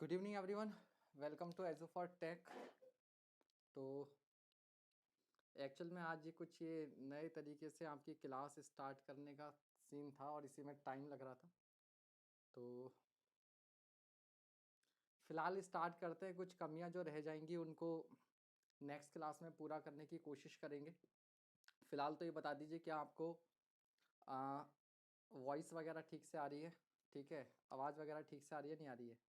Good evening everyone, welcome to एजो for tech. तो actual में आज ये नए तरीके से आपकी क्लास स्टार्ट करने का सीन था और इसी में टाइम लग रहा था। तो फिलहाल स्टार्ट करते हैं। कुछ कमियां जो रह जाएंगी उनको नेक्स्ट क्लास में पूरा करने की कोशिश करेंगे। फिलहाल तो ये बता दीजिए कि आपको वॉइस वगैरह ठीक से आ रही है? ठीक है, आवाज़ वगैरह ठीक से आ रही है, नहीं आ रही है?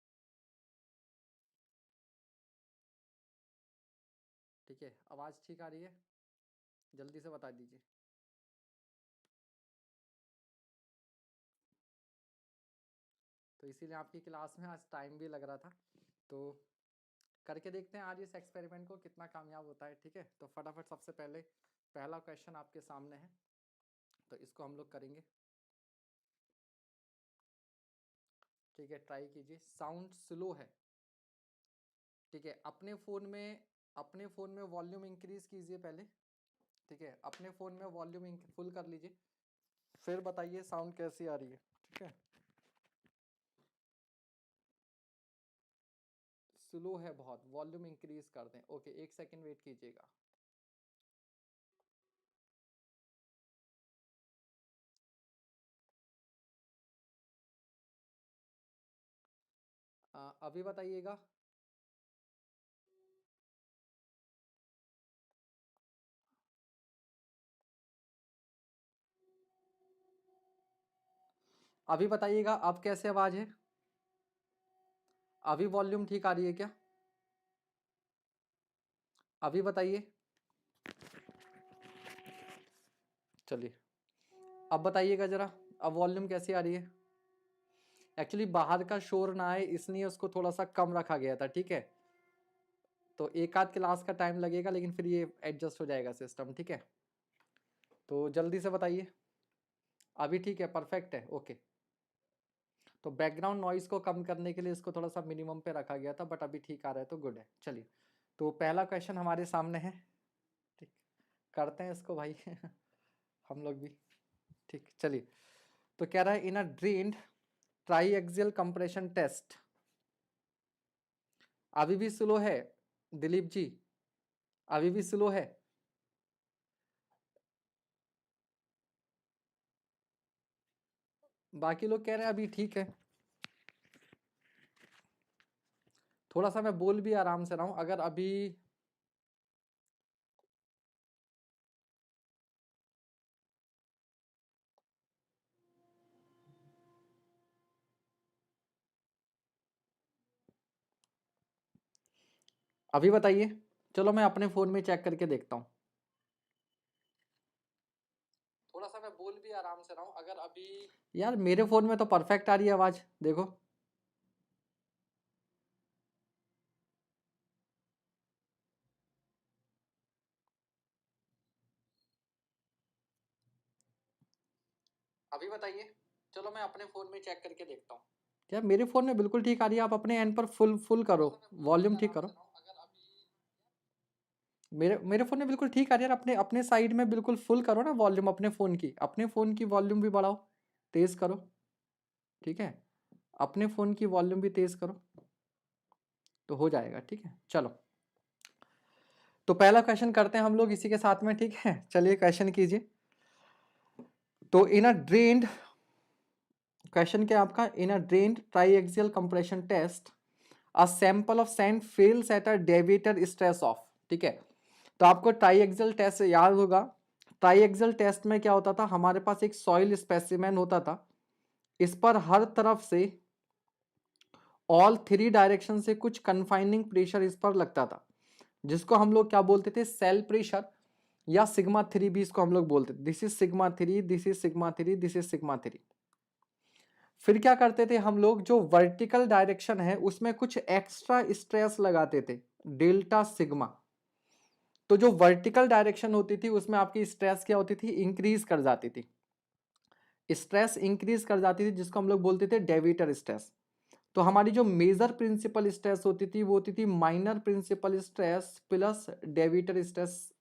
ठीक है, आवाज़ ठीक आ रही है? जल्दी से बता दीजिए। तो इसीलिए आपकी क्लास में आज टाइम भी लग रहा था। तो करके देखते हैं आज इस एक्सपेरिमेंट को कितना कामयाब होता है। ठीक है, तो फटाफट सबसे पहले पहला क्वेश्चन आपके सामने है, तो इसको हम लोग करेंगे। ठीक है, ट्राई कीजिए। साउंड स्लो है। ठीक है, अपने फ़ोन में वॉल्यूम इंक्रीज कीजिए पहले। ठीक है, अपने फ़ोन में वॉल्यूम फुल कर लीजिए, फिर बताइए साउंड कैसी आ रही है। ठीक है, स्लो है बहुत, वॉल्यूम इंक्रीज कर दें। ओके, एक सेकेंड वेट कीजिएगा। अभी बताइएगा। अभी बताइएगा अब कैसे आवाज़ है? अभी वॉल्यूम ठीक आ रही है क्या? अभी बताइए। चलिए, अब बताइएगा ज़रा, अब वॉल्यूम कैसी आ रही है? एक्चुअली बाहर का शोर ना आए इसलिए उसको थोड़ा सा कम रखा गया था। ठीक है, तो एक आध क्लास का टाइम लगेगा, लेकिन फिर ये एडजस्ट हो जाएगा सिस्टम। ठीक है, तो जल्दी से बताइए। अभी ठीक है, परफेक्ट है। ओके, तो बैकग्राउंड नॉइज को कम करने के लिए इसको थोड़ा सा मिनिमम पे रखा गया था, बट अभी ठीक आ रहा है तो गुड है। चलिए, तो पहला क्वेश्चन हमारे सामने है। ठीक, करते हैं इसको भाई हम लोग भी। ठीक, चलिए। तो कह रहा है इन a drained triaxial compression test. अभी भी स्लो है दिलीप जी? अभी भी स्लो है? बाकी लोग कह रहे हैं अभी ठीक है। थोड़ा सा मैं बोल भी आराम से रहा हूं। अगर अभी अभी बताइए। चलो मैं अपने फोन में चेक करके देखता हूँ। थोड़ा सा मैं बोल भी आराम से रहा हूँ। अगर अभी यार मेरे फोन में तो परफेक्ट आ रही है आवाज, देखो। अभी बताइए। चलो मैं अपने फोन में चेक करके देखता हूँ। क्या मेरे फोन में बिल्कुल ठीक आ रही है? आप अपने एंड पर फुल फुल करो, वॉल्यूम ठीक करो। मेरे मेरे फोन में बिल्कुल ठीक आ रही है। अपने अपने साइड में बिल्कुल फुल करो ना वॉल्यूम अपने फोन की वॉल्यूम भी बढ़ाओ, तेज करो। ठीक है, अपने फोन की वॉल्यूम भी तेज करो तो हो जाएगा। ठीक है, चलो तो पहला क्वेश्चन करते हैं हम लोग इसी के साथ में। ठीक है, चलिए क्वेश्चन कीजिए। तो इन अ ड्रेन्ड, क्वेश्चन क्या आपका? In a drained triaxial compression test a sample of sand fails at a deviator stress of. ठीक है, तो आपको ट्राईएक्सियल टेस्ट याद होगा। ट्राईएक्सियल टेस्ट में क्या होता था? हमारे पास एक सॉइल स्पेसिमेन होता था, इस पर हर तरफ से ऑल थ्री डायरेक्शन से कुछ कन्फाइनिंग प्रेशर इस पर लगता था, जिसको हम लोग क्या बोलते थे? सेल प्रेशर, या सिग्मा थ्री भी इसको हम लोग बोलते थे। This is sigma three, this is sigma three, this is sigma three. फिर क्या करते थे हम लोग? जो वर्टिकल डायरेक्शन है उसमें कुछ एक्स्ट्रा स्ट्रेस लगाते थे, डेल्टा सिग्मा। तो जो वर्टिकल डायरेक्शन होती थी उसमें आपकी स्ट्रेस क्या होती थी? इंक्रीज कर जाती थी। स्ट्रेस इंक्रीज कर जाती थी जिसको हम लोग बोलते थे डेविएटर स्ट्रेस। तो हमारी जो मेजर प्रिंसिपल स्ट्रेस होती थी वो होती थी minor principal stress plus deviator stress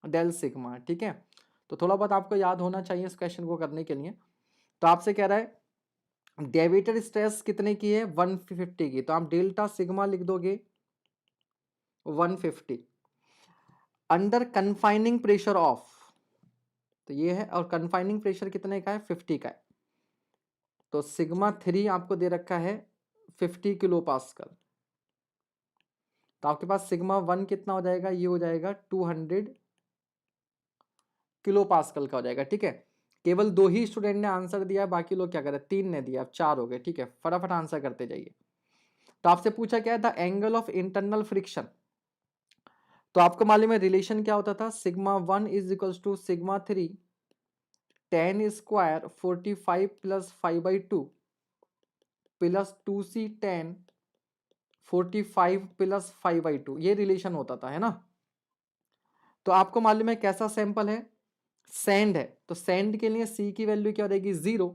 del sigma. ठीक है, तो थोड़ा बहुत आपको याद होना चाहिए इस क्वेश्चन को करने के लिए। तो आपसे कह रहा है डेविएटर स्ट्रेस कितने की है 150 की, तो आप डेल्टा सिग्मा लिख दोगे 150 अंडर कन्फाइनिंग प्रेशर ऑफ, तो ये है, और कन्फाइनिंग प्रेशर कितने का है 50 का है, तो सिग्मा 3 आपको दे रखा है 50 किलो पास्कल, तो आपके पास सिग्मा 1 कितना हो जाएगा, ये हो जाएगा 200 किलो पास्कल का हो जाएगा। ठीक है, केवल 2 ही स्टूडेंट ने आंसर दिया, बाकी लोग क्या कर रहे हैं, 3 ने दिया, अब 4 हो गए। ठीक है, फटाफट आंसर करते जाइए। तो आपसे पूछा क्या है, the angle of internal friction, तो आपको मालूम है रिलेशन क्या होता था, sigma 1 is equals to sigma 3 10 square 45 plus 5/2 plus 2c 10 45 plus 5/2, ये रिलेशन होता था, है ना। तो आपको मालूम है कैसा सैंपल है, सैंड है, तो सैंड के लिए c की वैल्यू क्या हो जाएगी 0।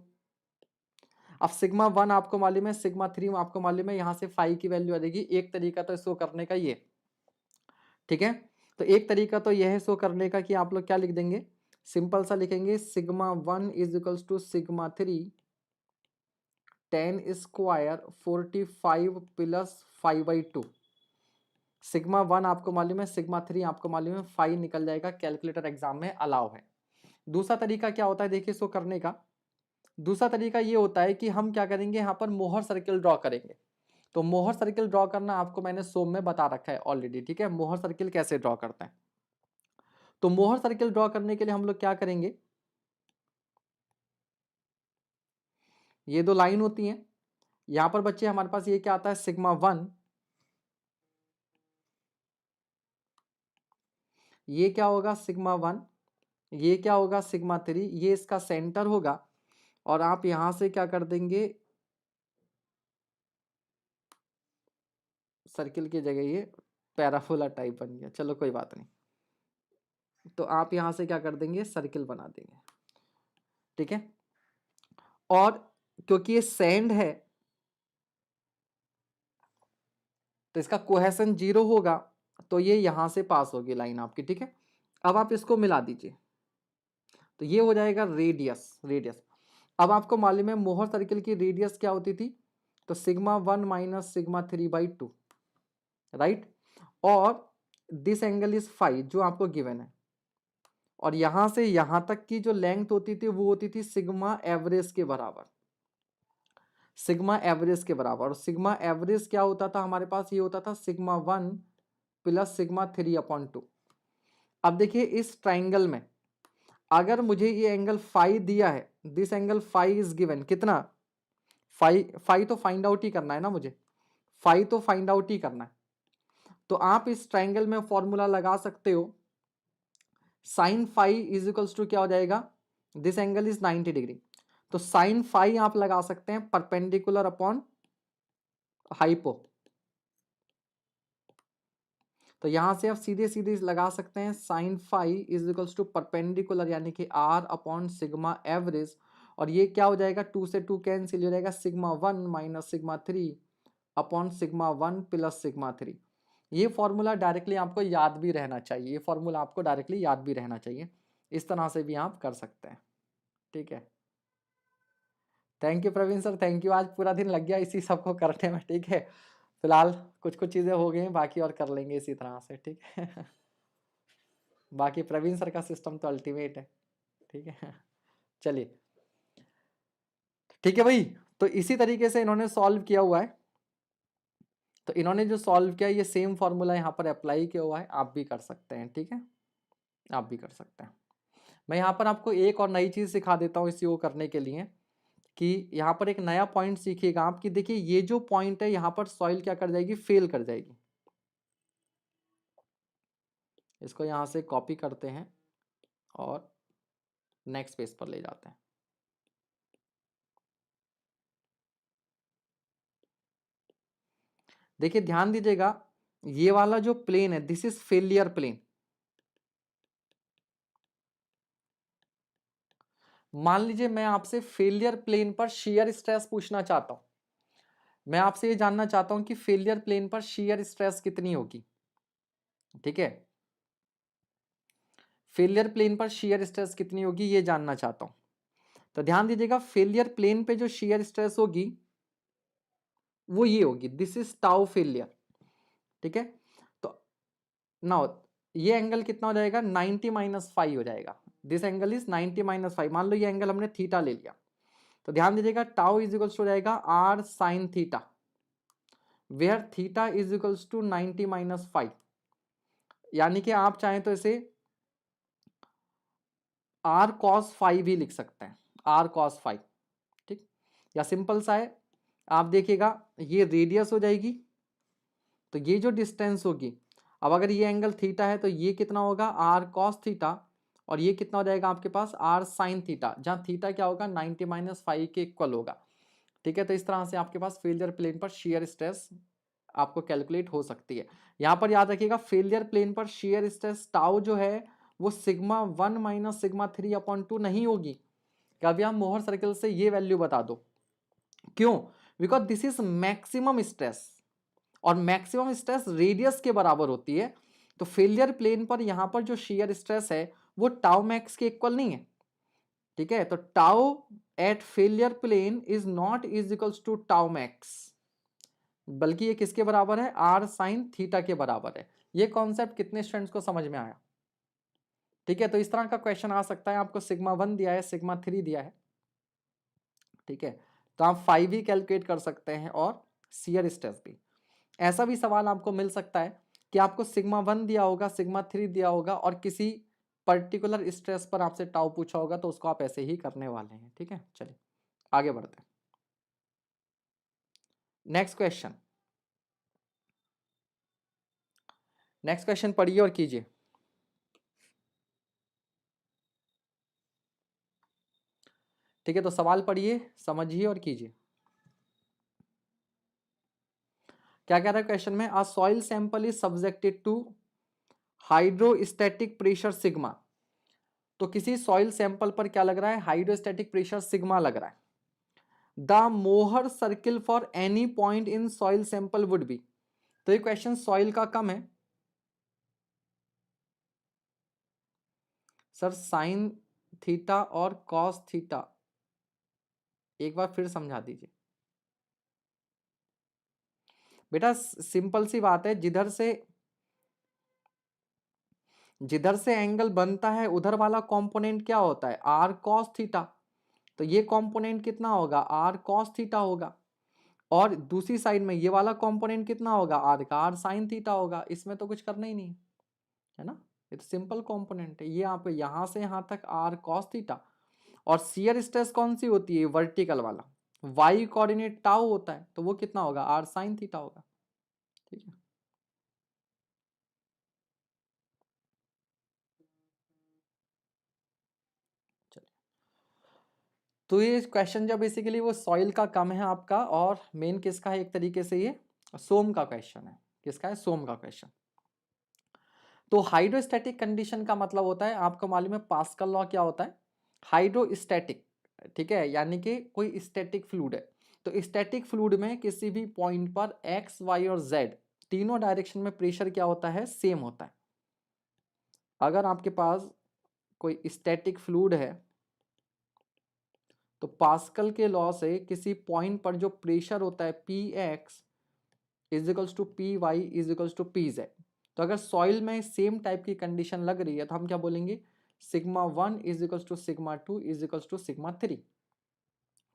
अब सिग्मा 1 आपको मालूम है, सिग्मा 3 आपको मालूम है, यहां से फाई की वैल्यू आ जाएगी। एक तरीका तो इसको करने का ये, ठीक है, तो एक तरीका तो यह है शो करने का कि आप लोग क्या लिख देंगे, सिंपल सा लिखेंगे sigma 1 is equals to sigma 3 10 square 45 plus 5/2, sigma 1 आपको मालूम है, सिग्मा 3 आपको मालूम है, 5 निकल जाएगा, कैलकुलेटर एग्जाम में अलाउ है। दूसरा तरीका क्या होता है देखिए शो करने का, दूसरा तरीका ये होता है कि हम क्या करेंगे, यहाँ पर मोहर सर्किल ड्रॉ करेंगे। तो मोहर सर्किल ड्रॉ करना आपको मैंने सोम में बता रखा है ऑलरेडी। ठीक है, मोहर सर्किल कैसे ड्रॉ करते हैं, तो मोहर सर्किल ड्रॉ करने के लिए हम लोग क्या करेंगे, ये 2 लाइन होती हैं, यहां पर बच्चे हमारे पास ये क्या आता है सिग्मा 1, ये क्या होगा सिग्मा 1, ये क्या होगा सिग्मा 3, ये इसका सेंटर होगा, और आप यहां से क्या कर देंगे, सर्किल की जगह ये पैराबोला टाइप बन गया, चलो कोई बात नहीं, तो आप यहां से क्या कर देंगे सर्किल बना देंगे। ठीक है, और क्योंकि ये सैंड है तो इसका कोहेशन 0 होगा, तो ये यहां से पास होगी लाइन आपकी। ठीक है, अब आप इसको मिला दीजिए, तो ये हो जाएगा रेडियस, रेडियस। अब आपको मालूम है मोहर सर्किल की रेडियस क्या होती थी, तो सिग्मा 1 माइनस सिग्मा 3/2, राइट, और दिस एंगल इज 5 जो आपको गिवन है, और यहां से यहां तक की जो लेंथ होती थी वो होती थी सिग्मा एवरेज के बराबर, सिग्मा एवरेज के बराबर, और सिग्मा एवरेज क्या होता था हमारे पास, ये होता था सिग्मा 1 प्लस सिग्मा 3/2। अब देखिए इस ट्राइंगल में अगर मुझे ये एंगल फाई दिया है, this angle phi is given, कितना, फाई, फाई तो फाइंड आउट ही करना है ना मुझे, फाई तो फाइंड आउट ही करना है, तो आप इस ट्राइंगल में फॉर्मूला लगा सकते हो, sine phi is equals to क्या हो जाएगा, दिस एंगल इज 90 डिग्री, तो साइन फाई आप लगा सकते हैं परपेंडिकुलर अपॉन हाइपो, तो यहां से आप सीधे सीधे लगा सकते हैं sine phi is equals to perpendicular यानी कि आर अपॉन सिग्मा एवरेज, और ये क्या हो जाएगा 2 से 2 कैंसिल हो जाएगा, sigma 1 minus sigma 3 upon sigma 1 plus sigma 3। ये फॉर्मूला डायरेक्टली आपको याद भी रहना चाहिए, ये फॉर्मूला आपको डायरेक्टली याद भी रहना चाहिए, इस तरह से भी आप कर सकते हैं। ठीक है, thank you Praveen sir, thank you, आज पूरा दिन लग गया इसी सबको करने में। ठीक है, फिलहाल कुछ कुछ चीज़ें हो गई हैं, बाकी और कर लेंगे इसी तरह से। ठीक है बाकी प्रवीण सर का सिस्टम तो अल्टीमेट है। ठीक है चलिए, ठीक है भाई, तो इसी तरीके से इन्होंने सॉल्व किया हुआ है, तो इन्होंने जो सॉल्व किया ये सेम फॉर्मूला यहाँ पर अप्लाई किया हुआ है, आप भी कर सकते हैं। ठीक है, आप भी कर सकते हैं। मैं यहाँ पर आपको एक और नई चीज़ सिखा देता हूँ इसी को करने के लिए, कि यहाँ पर एक नया पॉइंट सीखिएगा आप, कि देखिए ये जो पॉइंट है यहाँ पर सॉइल क्या कर जाएगी, फेल कर जाएगी। इसको यहाँ से कॉपी करते हैं और नेक्स्ट पेज पर ले जाते हैं। देखिए ध्यान दीजिएगा, ये वाला जो प्लेन है दिस इज फेलियर प्लेन। मान लीजिए मैं आपसे फेलियर प्लेन पर शियर स्ट्रेस पूछना चाहता हूं, मैं आपसे ये जानना चाहता हूं कि फेलियर प्लेन पर शियर स्ट्रेस कितनी होगी। ठीक है, फेलियर प्लेन पर शियर स्ट्रेस कितनी होगी ये जानना चाहता हूं, तो ध्यान दीजिएगा, फेलियर प्लेन पे जो शियर स्ट्रेस होगी वो ये होगी, दिस इज टाउ फेलियर, ठीक है। तो नाउ ये एंगल कितना हो जाएगा, 90-5 हो जाएगा, दिस एंगल इज 90-5। मान लो ये एंगल हमने थीटा ले लिया, तो ध्यान दीजिएगा टाउ इज इक्वल्स टू जाएगा R sine theta, where theta is equals to 90-5। यानी कि आप चाहें तो इसे आर कॉस फाइव भी लिख सकते हैं, आर कॉस फाइव, ठीक। या सिंपल सा है, आप देखिएगा ये रेडियस हो जाएगी, तो ये जो डिस्टेंस होगी, अब अगर ये एंगल थीटा है तो ये कितना होगा, आर कॉस थीटा, और ये कितना हो जाएगा आपके पास, आर साइन थीटा, जहां थीटा क्या होगा, 90-5 के इक्वल होगा, ठीक है। तो इस तरह से आपके पास फेलियर प्लेन पर शियर स्ट्रेस आपको कैलकुलेट हो सकती है। यहां पर याद रखिएगा, फेलियर प्लेन पर शियर स्ट्रेस टाउ जो है वो सिग्मा 1 माइनस सिग्मा 3/2 नहीं होगी। कभी आप मोहर सर्किल से ये वैल्यू बता दो, क्यों, because this is maximum stress, और मैक्सिमम स्ट्रेस रेडियस के बराबर होती है। तो फेलियर प्लेन पर यहां पर जो शियर स्ट्रेस है वो टाउ मैक्स के इक्वल नहीं है, ठीक है। तो tau at failure plane is not is equals to tau max, बल्कि ये किसके बराबर है, आर साइन थीटा के बराबर है। ये कॉन्सेप्ट कितने स्टूडेंट्स को समझ में आया, ठीक है। तो इस तरह का क्वेश्चन आ सकता है, आपको सिग्मा 1 दिया है, सिग्मा 3 दिया है, ठीक है। तो आप 5 भी कैलकुलेट कर सकते हैं और शियर स्ट्रेस भी। ऐसा भी सवाल आपको मिल सकता है कि आपको सिग्मा 1 दिया होगा, सिग्मा 3 दिया होगा, और किसी पर्टिकुलर स्ट्रेस पर आपसे टाउ पूछा होगा, तो उसको आप ऐसे ही करने वाले हैं, ठीक है। चलिए आगे बढ़ते हैं। नेक्स्ट क्वेश्चन, नेक्स्ट क्वेश्चन पढ़िए और कीजिए। ठीक है, तो सवाल पढ़िए, समझिए और कीजिए। क्या कह रहा है क्वेश्चन में, a soil sample is subjected to hydrostatic pressure sigma. तो किसी सॉइल सैंपल पर क्या लग रहा है, हाइड्रोस्टैटिक प्रेशर सिग्मा लग रहा है। द मोहर circle for any point in soil sample would be. तो ये क्वेश्चन सॉइल का कम है सर, साइन थीटा और कॉस थीटा, एक बार फिर समझा दीजिए बेटा। सिंपल सी बात है, जिधर से एंगल बनता है उधर वाला कंपोनेंट क्या होता है, आर कॉस थीटा। तो ये कंपोनेंट कितना होगा, आर कॉस थीटा होगा, और दूसरी साइड में ये वाला कंपोनेंट कितना होगा, आर का आर साइन थीटा होगा। इसमें तो कुछ करना ही नहीं है ना, ये तो सिंपल कंपोनेंट है। ये आप यहां से यहां तक आर कॉस थीटा, और शियर स्ट्रेस कौन सी होती है, वर्टिकल वाला, वाई कोऑर्डिनेट टाउ होता है, तो वो कितना होगा, आर साइन थीटा होगा, ठीक है। चलिए, तो ये क्वेश्चन जो बेसिकली वो सॉइल का कम है आपका, और मेन किसका है, एक तरीके से ये सोम का क्वेश्चन है। किसका है, सोम का क्वेश्चन। तो हाइड्रोस्टैटिक कंडीशन का मतलब होता है, आपको मालूम है पास्कल लॉ क्या होता है, हाइड्रोस्टैटिक, ठीक है, यानी कि कोई स्टैटिक फ्लूइड है। तो स्टैटिक फ्लूइड में किसी भी पॉइंट पर एक्स वाई और जेड तीनों डायरेक्शन में प्रेशर क्या होता है, सेम होता है। अगर आपके पास कोई स्टैटिक फ्लूइड है, तो पास्कल के लॉ से किसी पॉइंट पर जो प्रेशर होता है P X is equals to P Y is equals to P Z. तो अगर सॉइल में सेम टाइप की कंडीशन लग रही है, तो हम क्या बोलेंगे, sigma 1 is equals to sigma 2 is equals to sigma 3,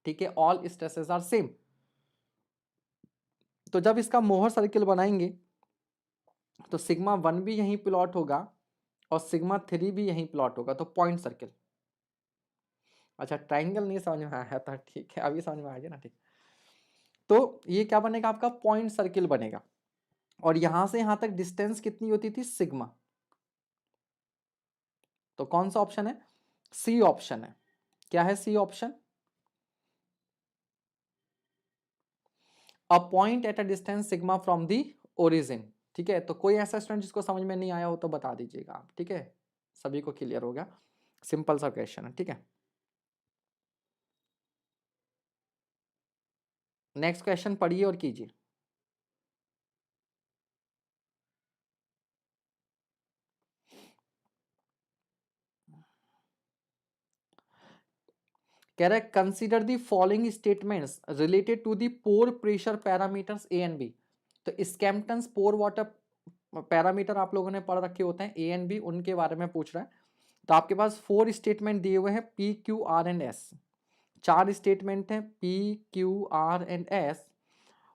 ठीक है। All stresses are same. तो जब इसका मोहर सर्किल बनाएंगे, तो सिग्मा 1 भी यहीं प्लॉट होगा और सिग्मा 3 भी यहीं प्लॉट होगा, तो पॉइंट सर्किल। अच्छा, ट्राइंगल नहीं समझ में आया था, ठीक है, अभी समझ में आ गया ना, ठीक। तो ये क्या बनेगा, आपका पॉइंट सर्किल बनेगा, और यहां से यहां तक डिस्टेंस कितनी होती थी, सिग्मा। तो कौन सा ऑप्शन है, सी ऑप्शन है। क्या है C option, a point at a distance sigma from the origin, ठीक है। तो कोई ऐसा स्टूडेंट जिसको समझ में नहीं आया हो तो बता दीजिएगा आप, ठीक है। सभी को क्लियर हो गया, सिंपल सा क्वेश्चन है, ठीक है। नेक्स्ट क्वेश्चन पढ़िए और कीजिए। कह रहा है consider the following statements related to the pore pressure parameters A and B. तो स्कैम्पटन्स पोर वाटर पैरामीटर आप लोगों ने पढ़ रखे होते हैं, ए एंड बी, उनके बारे में पूछ रहा है। तो आपके पास 4 स्टेटमेंट दिए हुए हैं, P Q R and S. 4 statement हैं, P Q R and S,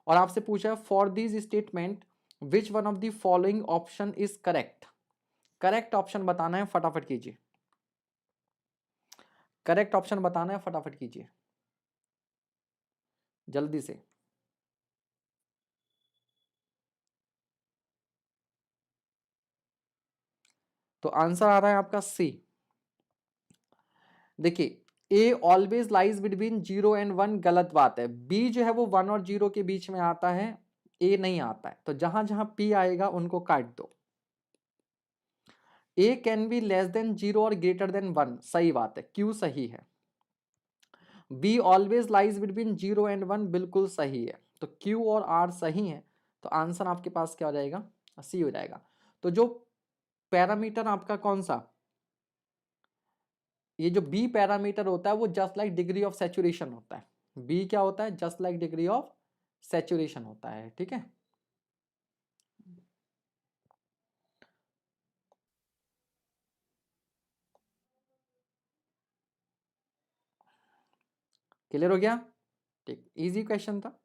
और आपसे पूछा है for this statement which one of the following option is correct. Correct option बताना है, फटाफट कीजिए। करेक्ट ऑप्शन बताना है, फटाफट कीजिए जल्दी से। तो आंसर आ रहा है आपका सी। देखिए, a always lies between 0 and 1 गलत बात है। बी जो है वो 1 और 0 के बीच में आता है, ए नहीं आता है। तो जहां जहां पी आएगा उनको काट दो। ए कैन बी लेस देन 0 और ग्रेटर देन 1, सही बात है, क्यू सही है। Be always lies between 0 and 1 बिल्कुल सही है। तो क्यू और आर सही है। तो आंसर आपके पास क्या हो जाएगा, सी हो जाएगा। तो जो पैरामीटर आपका कौन सा, ये जो बी पैरामीटर होता है वो just like degree of saturation होता है। बी क्या होता है, just like degree of saturation होता है, ठीक है। क्लियर हो गया, ठीक, इजी क्वेश्चन था।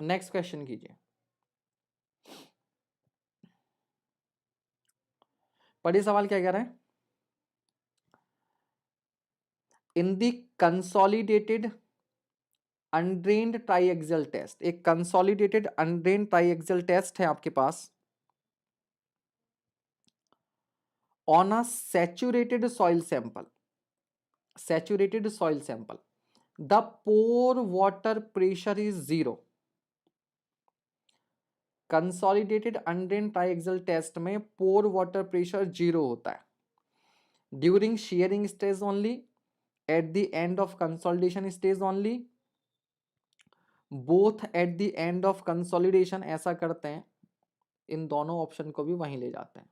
नेक्स्ट क्वेश्चन कीजिए। पढ़िए सवाल क्या कह रहा है। In the consolidated undrained triaxial test, एक कंसोलिडेटेड अनड्रेन्ड ट्राइएक्सियल टेस्ट है आपके पास on a saturated soil sample. Saturated soil sample, the pore water pressure is 0। Consolidated undrained triaxial test में पोर वाटर प्रेशर 0 होता है during sharing stage only, at the end of consolidation stage only, both at the end of consolidation. ऐसा करते हैं, इन दोनों option को भी वहीं ले जाते हैं।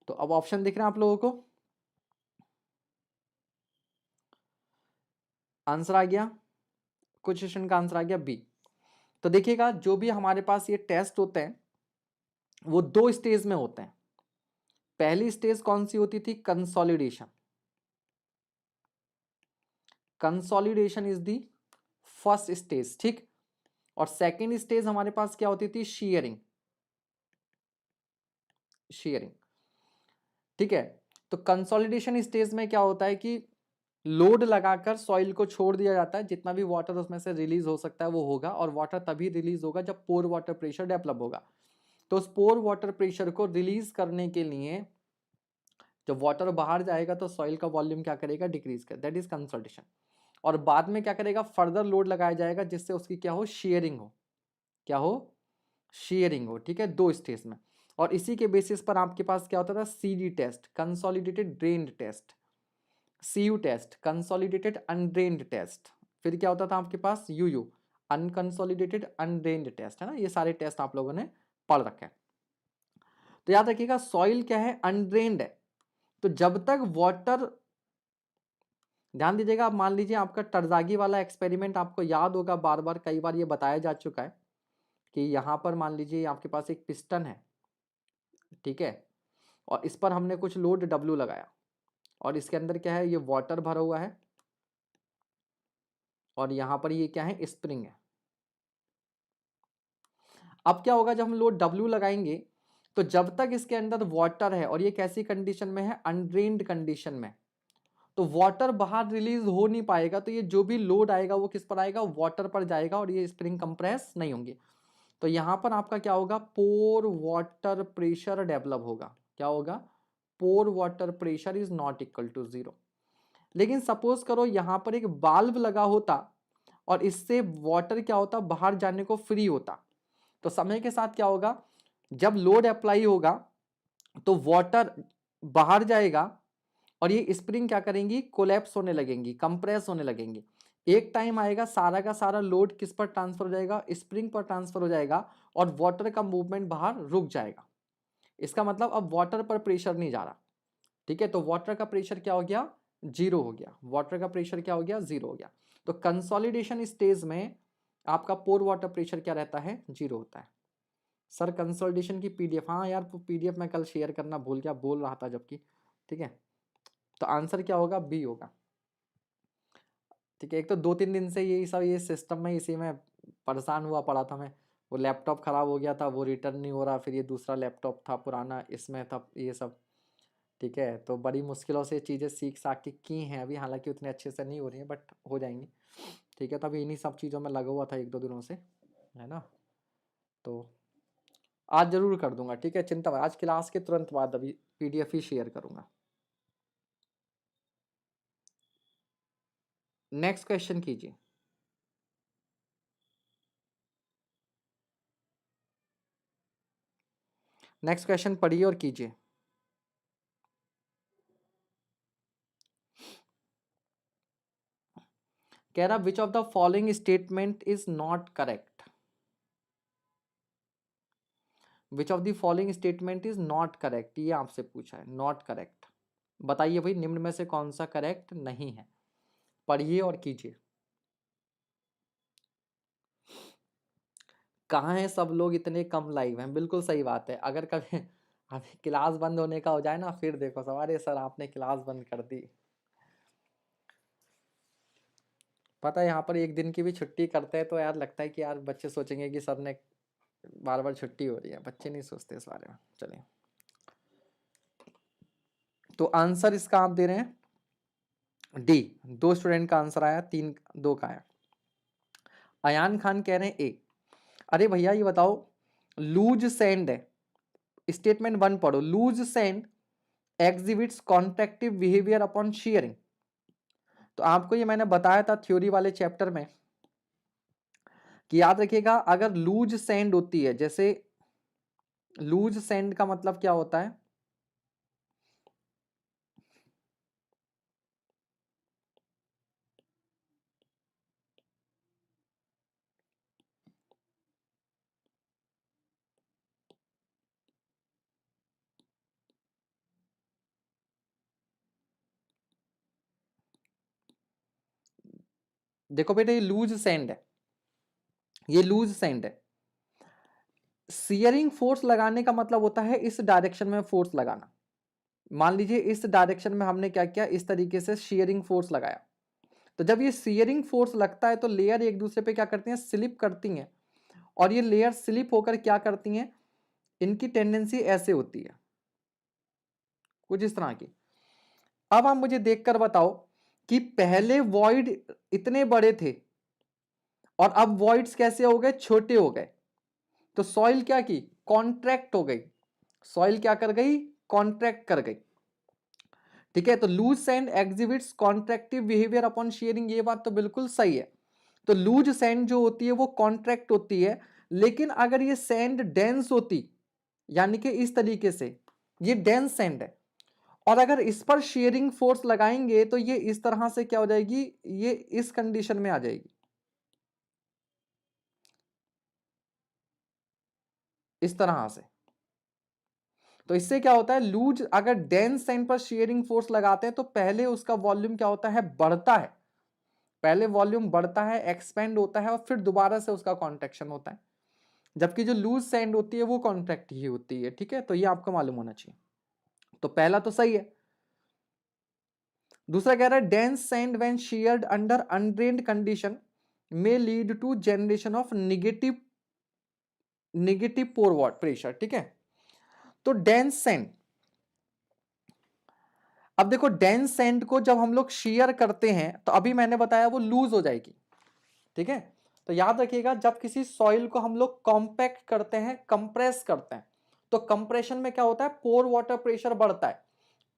तो अब ऑप्शन दिख रहे हैं आप लोगों को, आंसर आ गया, कुछ क्वेश्चन का आंसर आ गया बी। तो देखिएगा, जो भी हमारे पास ये टेस्ट होते हैं वो 2 स्टेज में होते हैं। पहली स्टेज कौन सी होती थी, consolidation. Consolidation is the first stage, ठीक। और सेकेंड स्टेज हमारे पास क्या होती थी, शीयरिंग। शीयरिंग, ठीक है। तो कंसोलिडेशन स्टेज में क्या होता है कि लोड लगाकर सॉइल को छोड़ दिया जाता है, जितना भी वाटर उसमें से रिलीज हो सकता है वो होगा, और वाटर तभी रिलीज होगा जब पोर वाटर प्रेशर डेवलप होगा। तो उस पोर वाटर प्रेशर को रिलीज करने के लिए जब वाटर बाहर जाएगा तो सॉइल का वॉल्यूम क्या करेगा, डिक्रीज कर, दैट इज कंसोलिडेशन। और बाद में क्या करेगा, फर्दर लोड लगाया जाएगा जिससे उसकी क्या हो, शेयरिंग हो। क्या हो, शेयरिंग हो, ठीक है, 2 स्टेज में। और इसी के बेसिस पर आपके पास क्या होता था, CD test, consolidated drained test, CU test, consolidated undrained test, फिर क्या होता था आपके पास, यूयू, अनकंसोलिडेटेड अनड्रेन्ड टेस्ट, है ना। ये सारे टेस्ट आप लोगों ने पढ़ रखे हैं। तो याद रखिएगा, सॉइल क्या है, अनड्रेन्ड है। तो जब तक वाटर, ध्यान दीजिएगा, आप मान लीजिए आपका टरजागी वाला एक्सपेरिमेंट आपको याद होगा, बार बार कई बार ये बताया जा चुका है कि यहां पर मान लीजिए आपके पास एक पिस्टन है, ठीक है, और इस पर हमने कुछ लोड डब्ल्यू लगाया, और इसके अंदर क्या है, ये वाटर भरा हुआ है, और यहां पर ये क्या है, स्प्रिंग है। अब क्या होगा, जब हम लोड डब्ल्यू लगाएंगे तो जब तक इसके अंदर वाटर है, और ये कैसी कंडीशन में है, अनड्रेन्ड कंडीशन में, तो वाटर बाहर रिलीज हो नहीं पाएगा। तो ये जो भी लोड आएगा वो किस पर आएगा, वाटर पर जाएगा, और ये स्प्रिंग कंप्रेस नहीं होंगे। तो यहां पर आपका क्या होगा, पोर वाटर प्रेशर डेवलप होगा। क्या होगा, pore water pressure is not equal to 0। लेकिन सपोज करो यहां पर एक वाल्व लगा होता और इससे वाटर क्या होता, बाहर जाने को फ्री होता, तो समय के साथ क्या होगा, जब लोड अप्लाई होगा तो वाटर बाहर जाएगा और ये स्प्रिंग क्या करेंगी, कोलैप्स होने लगेंगी, कंप्रेस होने लगेंगी। एक टाइम आएगा सारा का सारा लोड किस पर ट्रांसफर हो जाएगा, स्प्रिंग पर ट्रांसफर हो जाएगा और वाटर का मूवमेंट बाहर रुक जाएगा। इसका मतलब अब वाटर पर प्रेशर नहीं जा रहा, ठीक है। तो वाटर का प्रेशर क्या हो गया, 0 हो गया। वाटर का प्रेशर क्या हो गया, 0 हो गया। तो कंसोलिडेशन स्टेज में आपका पोर वाटर प्रेशर क्या रहता है, 0 होता है। सर कंसोलिडेशन की पीडीएफ, हाँ यार पीडीएफ मैं कल शेयर करना भूल गया, बोल रहा था जबकि, ठीक है। तो आंसर क्या होगा, बी होगा, ठीक है। एक तो 2-3 दिन से यही सब ये सिस्टम में इसी में परेशान हुआ पड़ा था मैं। वो लैपटॉप खराब हो गया था, वो रिटर्न नहीं हो रहा, फिर ये दूसरा लैपटॉप था पुराना, इसमें था ये सब, ठीक है। तो बड़ी मुश्किलों से चीज़ें सीख साख के की हैं अभी, हालांकि उतने अच्छे से नहीं हो रही हैं बट हो जाएंगी, ठीक है। तो अभी इन्हीं सब चीज़ों में लगा हुआ था 1-2 दिनों से, है ना। तो आज जरूर कर दूंगा, ठीक है, चिंता मत, आज क्लास के तुरंत बाद अभी पीडीएफ ही शेयर करूंगा। नेक्स्ट क्वेश्चन कीजिए। नेक्स्ट क्वेश्चन पढ़िए और कीजिए। कह रहा which of the following statement is not correct, which of the following statement is not correct, ये आपसे पूछा है, नॉट करेक्ट। बताइए भाई निम्न में से कौन सा करेक्ट नहीं है, पढ़िए और कीजिए। कहाँ हैं सब लोग, इतने कम लाइव हैं, बिल्कुल सही बात है। अगर कभी अभी क्लास बंद होने का हो जाए ना, फिर देखो सब, अरे सर आपने क्लास बंद कर दी। पता है यहाँ पर एक दिन की भी छुट्टी करते हैं तो यार लगता है कि यार बच्चे सोचेंगे कि सर ने बार बार छुट्टी हो रही है, बच्चे नहीं सोचते इस बारे में। चलिए, तो आंसर इसका आप दे रहे हैं डी। 2 स्टूडेंट का आंसर आया, 3-2 का आया। अयान खान कह रहे हैं ए। अरे भैया ये बताओ, लूज सेंड है, स्टेटमेंट 1 पढ़ो, loose sand exhibits contractive behaviour upon shearing. तो आपको ये मैंने बताया था थ्योरी वाले चैप्टर में कि याद रखिएगा, अगर लूज सेंड होती है, जैसे लूज सेंड का मतलब क्या होता है, देखो बेटे ये लूज सेंड है, ये लूज सेंड है। शियरिंग फोर्स लगाने का मतलब होता है इस डायरेक्शन में फोर्स लगाना। मान लीजिए इस डायरेक्शन में हमने क्या किया, इस तरीके से शियरिंग फोर्स लगाया, तो जब ये शियरिंग फोर्स लगता है तो लेयर एक दूसरे पे क्या करती हैं, स्लिप करती हैं, और ये लेयर स्लिप होकर क्या करती हैं, इनकी टेंडेंसी ऐसे होती है कुछ इस तरह की। अब आप मुझे देखकर बताओ कि पहले वॉइड इतने बड़े थे और अब वॉइड्स कैसे हो गए, छोटे हो गए। तो सॉइल क्या की, कॉन्ट्रैक्ट हो गई, सॉइल क्या कर गई, कॉन्ट्रैक्ट कर गई, ठीक है। तो loose sand exhibits contractive behaviour upon shearing, ये बात तो बिल्कुल सही है। तो लूज सैंड जो होती है वो कॉन्ट्रैक्ट होती है, लेकिन अगर ये सैंड डेंस होती, यानी कि इस तरीके से, ये डेंस सैंड है, और अगर इस पर शेयरिंग फोर्स लगाएंगे तो ये इस तरह से क्या हो जाएगी, ये इस कंडीशन में आ जाएगी, इस तरह से। तो इससे क्या होता है, लूज अगर डेंस सैंड पर शेयरिंग फोर्स लगाते हैं तो पहले उसका वॉल्यूम क्या होता है, बढ़ता है, पहले वॉल्यूम बढ़ता है, एक्सपेंड होता है, और फिर दोबारा से उसका कॉन्ट्रैक्शन होता है। जबकि जो लूज सैंड होती है वो कॉन्ट्रैक्ट ही होती है, ठीक है। तो ये आपको मालूम होना चाहिए। तो पहला तो सही है। दूसरा कह रहा है dense sand when sheared under undrained condition may lead to generation of negative pore water pressure, ठीक है। तो डेंस सैंड, अब देखो डेंस सैंड को जब हम लोग शेयर करते हैं तो अभी मैंने बताया वो लूज हो जाएगी, ठीक है। तो याद रखिएगा जब किसी सॉइल को हम लोग कॉम्पैक्ट करते हैं, कंप्रेस करते हैं, तो कंप्रेशन में क्या होता है, पोर वाटर प्रेशर बढ़ता है।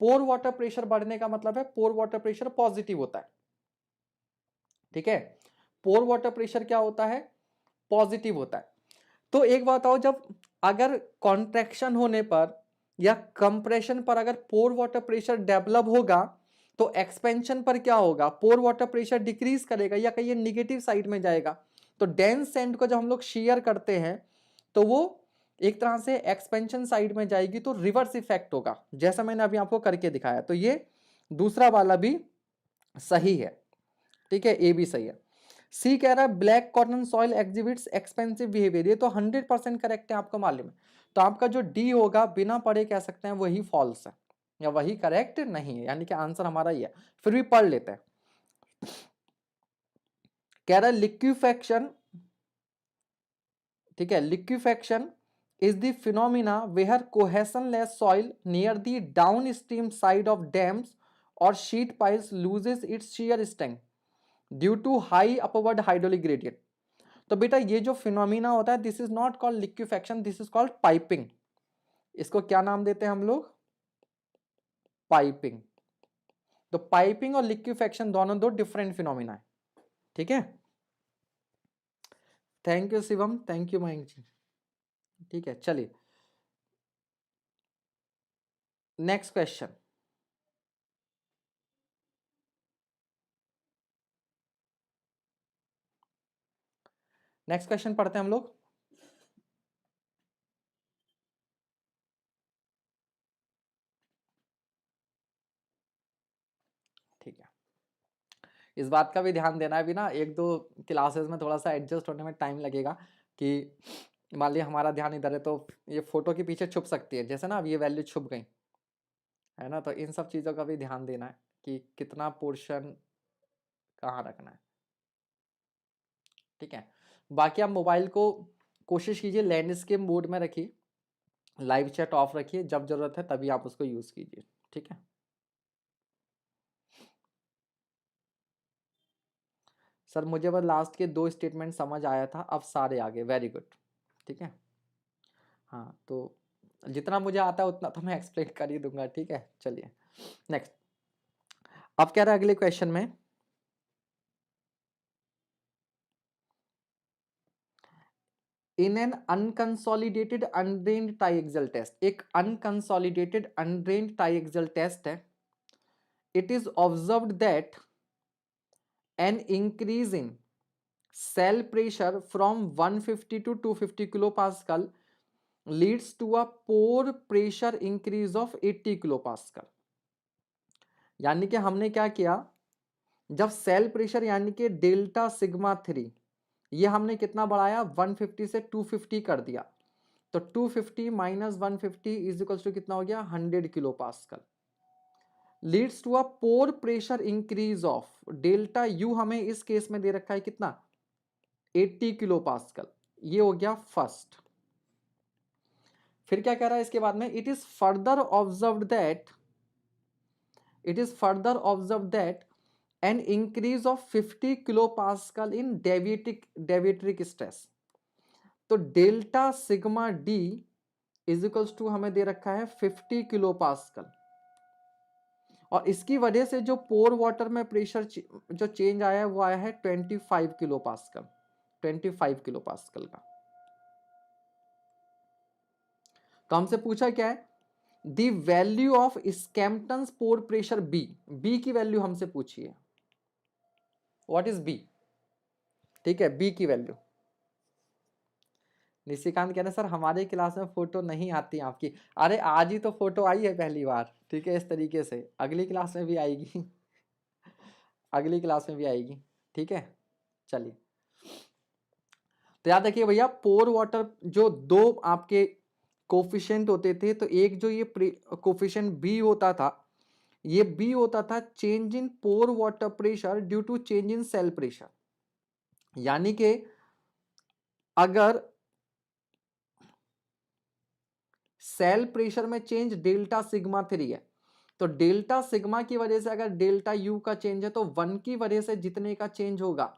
पोर वाटर प्रेशर बढ़ने का मतलब है पोर वाटर प्रेशर पॉजिटिव होता है, ठीक है। पोर वाटर प्रेशर क्या होता है, पॉजिटिव होता है। तो एक बात बताओ, जब अगर कॉन्ट्रैक्शन होने पर या कंप्रेशन पर अगर पोर वाटर प्रेशर डेवलप होगा तो एक्सपेंशन पर क्या होगा, पोर वाटर प्रेशर डिक्रीज करेगा या कहीं निगेटिव साइड में जाएगा। तो डेंस सैंड को जब हम लोग शेयर करते हैं तो वो एक तरह से एक्सपेंशन साइड में जाएगी, तो रिवर्स इफेक्ट होगा, जैसा मैंने अभी आपको करके दिखाया। तो ये दूसरा वाला भी सही है, ठीक है, ए भी सही है। सी कह रहा है black cotton soil exhibits expensive behaviour, ये तो 100% करेक्ट है, आपको मालूम है। तो आपका जो डी होगा बिना पढ़े कह सकते हैं वही फॉल्स है या वही करेक्ट नहीं है, यानी कि आंसर हमारा ही है। फिर भी पढ़ लेते हैं। कह रहा है लिक्विफेक्शन, ठीक है, liquefaction is the phenomena where cohesionless soil near the downstream side of dams or sheet piles loses its shear strength due to high upward hydraulic gradient। तो बेटा ये जो फिनोमिना होता है this is not called liquefaction, this is called piping. इसको क्या नाम देते हैं हम लोग, पाइपिंग। तो पाइपिंग और लिक्विफेक्शन दोनों दो डिफरेंट फिनोमिना है, ठीक है। Thank you Shivam, thank you Mayank ji, ठीक है। चलिए नेक्स्ट क्वेश्चन, नेक्स्ट क्वेश्चन पढ़ते हैं हम लोग। ठीक है, इस बात का भी ध्यान देना है भी ना, एक दो क्लासेस में थोड़ा सा एडजस्ट होने में टाइम लगेगा कि मान लिया हमारा ध्यान इधर है तो ये फोटो के पीछे छुप सकती है, जैसे ना अब ये वैल्यू छुप गई है ना। तो इन सब चीज़ों का भी ध्यान देना है कि कितना पोर्शन कहाँ रखना है, ठीक है। बाकी आप मोबाइल को कोशिश कीजिए लैंडस्केप मोड में रखिए, लाइव चैट ऑफ रखिए, जब जरूरत है तभी आप उसको यूज कीजिए, ठीक है। सर मुझे बस लास्ट के 2 स्टेटमेंट समझ आया था, अब सारे आगे, वेरी गुड, ठीक है। हाँ तो जितना मुझे आता है उतना तो मैं एक्सप्लेन कर ही दूंगा, ठीक है। चलिए नेक्स्ट, अब कह रहा है अगले क्वेश्चन में, इन एन अनकंसोलिडेटेड अनड्रेन्ड टाइएक्सियल टेस्ट, एक अनकंसोलिडेटेड अनड्रेन्ड टाइएक्सियल टेस्ट है, it is observed that an increase in cell pressure from 150 to 250 kilopascal leads to a pore pressure increase of 80 kilopascal। यानी कि हमने क्या किया, जब सेल प्रेशर यानी कि डेल्टा सिग्मा 3 ये हमने कितना बढ़ाया, 150 से 250 कर दिया, तो 250 माइनस 150 इज इक्वल टू कितना हो गया, 100 kilopascal. Leads to a pore pressure increase of delta U, हमें इस केस में दे रखा है कितना, 80 किलोपास्कल, ये हो गया फर्स्ट। फिर क्या कह रहा है इसके बाद में, it is further observe that an increase of 50 kilopascal in deviatoric stress. तो delta sigma D is equals to हमें दे रखा है 50 किलोपास्कल, और इसकी वजह से जो पोर वाटर में प्रेशर जो चेंज आया है वो आया है 25 किलोपास्कल, 25 किलोपास्कल का। तो हमसे पूछा क्या है, the value of Skempton's pore pressure B, B की वैल्यू हमसे पूछी है, व्हाट इज बी, ठीक है, बी की वैल्यू। निशिकांत कह रहे सर हमारे क्लास में फोटो नहीं आती आपकी, अरे आज ही तो फोटो आई है पहली बार, ठीक है, इस तरीके से अगली क्लास में भी आएगी अगली क्लास में भी आएगी, ठीक है। चलिए तो याद रखिए भैया, पोर वाटर जो दो आपके कोफिशिएंट होते थे, तो एक जो ये कोफिशिएंट बी होता था, ये बी होता था change in pore water pressure due to change in cell pressure. यानी कि अगर सेल प्रेशर में चेंज डेल्टा सिग्मा 3 है, तो डेल्टा सिग्मा की वजह से अगर डेल्टा यू का चेंज है तो 1 की वजह से जितने का चेंज होगा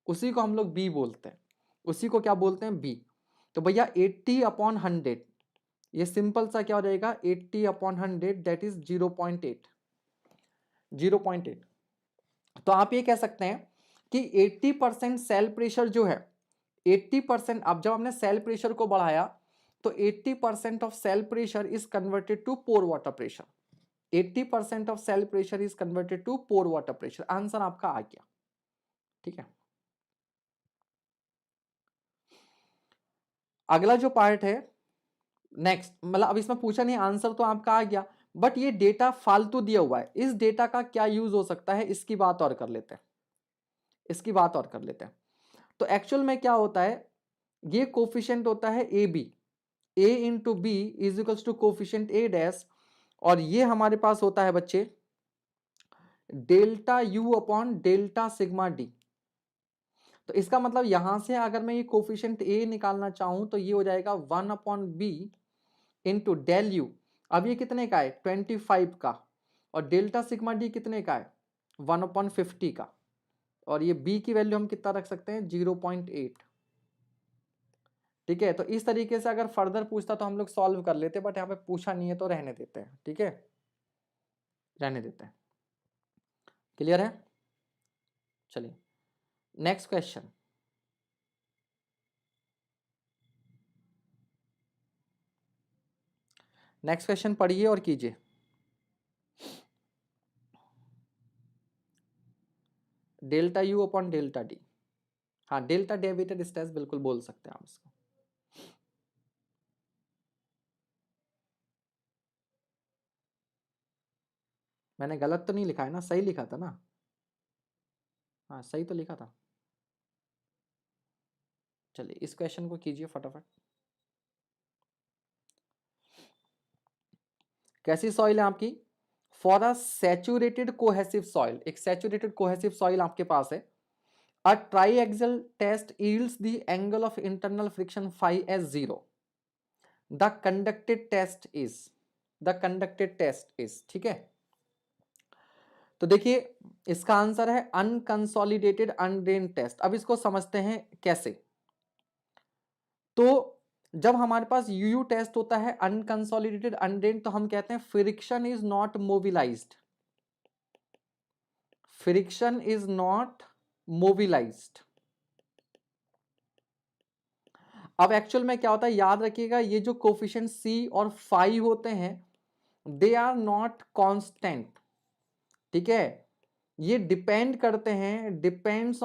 उसी को हम लोग बी बोलते हैं, उसी को क्या बोलते हैं, बी। तो भैया 80 अपॉन 100 ये सिंपल सा क्या हो जाएगा 80/100 दैट इज 0.8 0.8। तो आप ये कह सकते हैं कि 80% सेल प्रेशर जो है 80%, अब जब हमने सेल प्रेशर को बढ़ाया तो 80% of cell pressure is converted to pore water pressure. 80% of cell pressure is converted to pore water pressure. Answer आपका आ गया, ठीक है। अगला जो पार्ट है नेक्स्ट, मतलब अब इसमें पूछा नहीं, आंसर तो आपका आ गया, बट ये डेटा फालतू दिया हुआ है, इस डेटा का क्या यूज हो सकता है इसकी बात और कर लेते हैं, इसकी बात और कर लेते हैं। तो एक्चुअल में क्या होता है, ये कोफिशिएंट होता है A B, A into B is equals to coefficient A dash, और ये हमारे पास होता है बच्चे delta U upon delta sigma D. तो इसका मतलब यहां से अगर मैं ये कोफिशिएंट ए निकालना चाहूं तो ये हो जाएगा 1/b इंटू डेल यू। अब ये कितने का है 25 का, और डेल्टा सिग्मा डी कितने का है 1/50 का, और ये b की वैल्यू हम कितना रख सकते हैं 0.8। ठीक है, तो इस तरीके से अगर फर्दर पूछता तो हम लोग सॉल्व कर लेते, बट यहाँ पे पूछा नहीं है तो रहने देते हैं, ठीक है, रहने देते हैं। क्लियर है, चलिए नेक्स्ट क्वेश्चन। नेक्स्ट क्वेश्चन पढ़िए और कीजिए। Delta U upon delta D, हाँ डेल्टा डेविएटेड स्ट्रेस बिल्कुल बोल सकते हैं आप इसको। मैंने गलत तो नहीं लिखा है ना, सही लिखा था ना, हाँ सही तो लिखा था। चलिए इस क्वेश्चन को कीजिए फटाफट। कैसी सॉइल है आपकी, for a saturated cohesive soil, एक सैचुरेटेड कोहेसिव सॉइल आपके पास है। A triaxial test yields the angle of internal friction phi as 0। The conducted test is, the conducted test is, ठीक है। तो देखिए इसका आंसर है अनकंसोलिडेटेड अनड्रेन टेस्ट। अब इसको समझते हैं कैसे। तो जब हमारे पास यूयू टेस्ट होता है अनकंसोलिडेटेड अनड्रेन, तो हम कहते हैं friction is not mobilised, friction is not mobilised. अब एक्चुअल में क्या होता है याद रखिएगा, ये जो कोफिशिएंट सी और फाई होते हैं दे आर नॉट कांस्टेंट, ठीक है, ये डिपेंड करते हैं, depends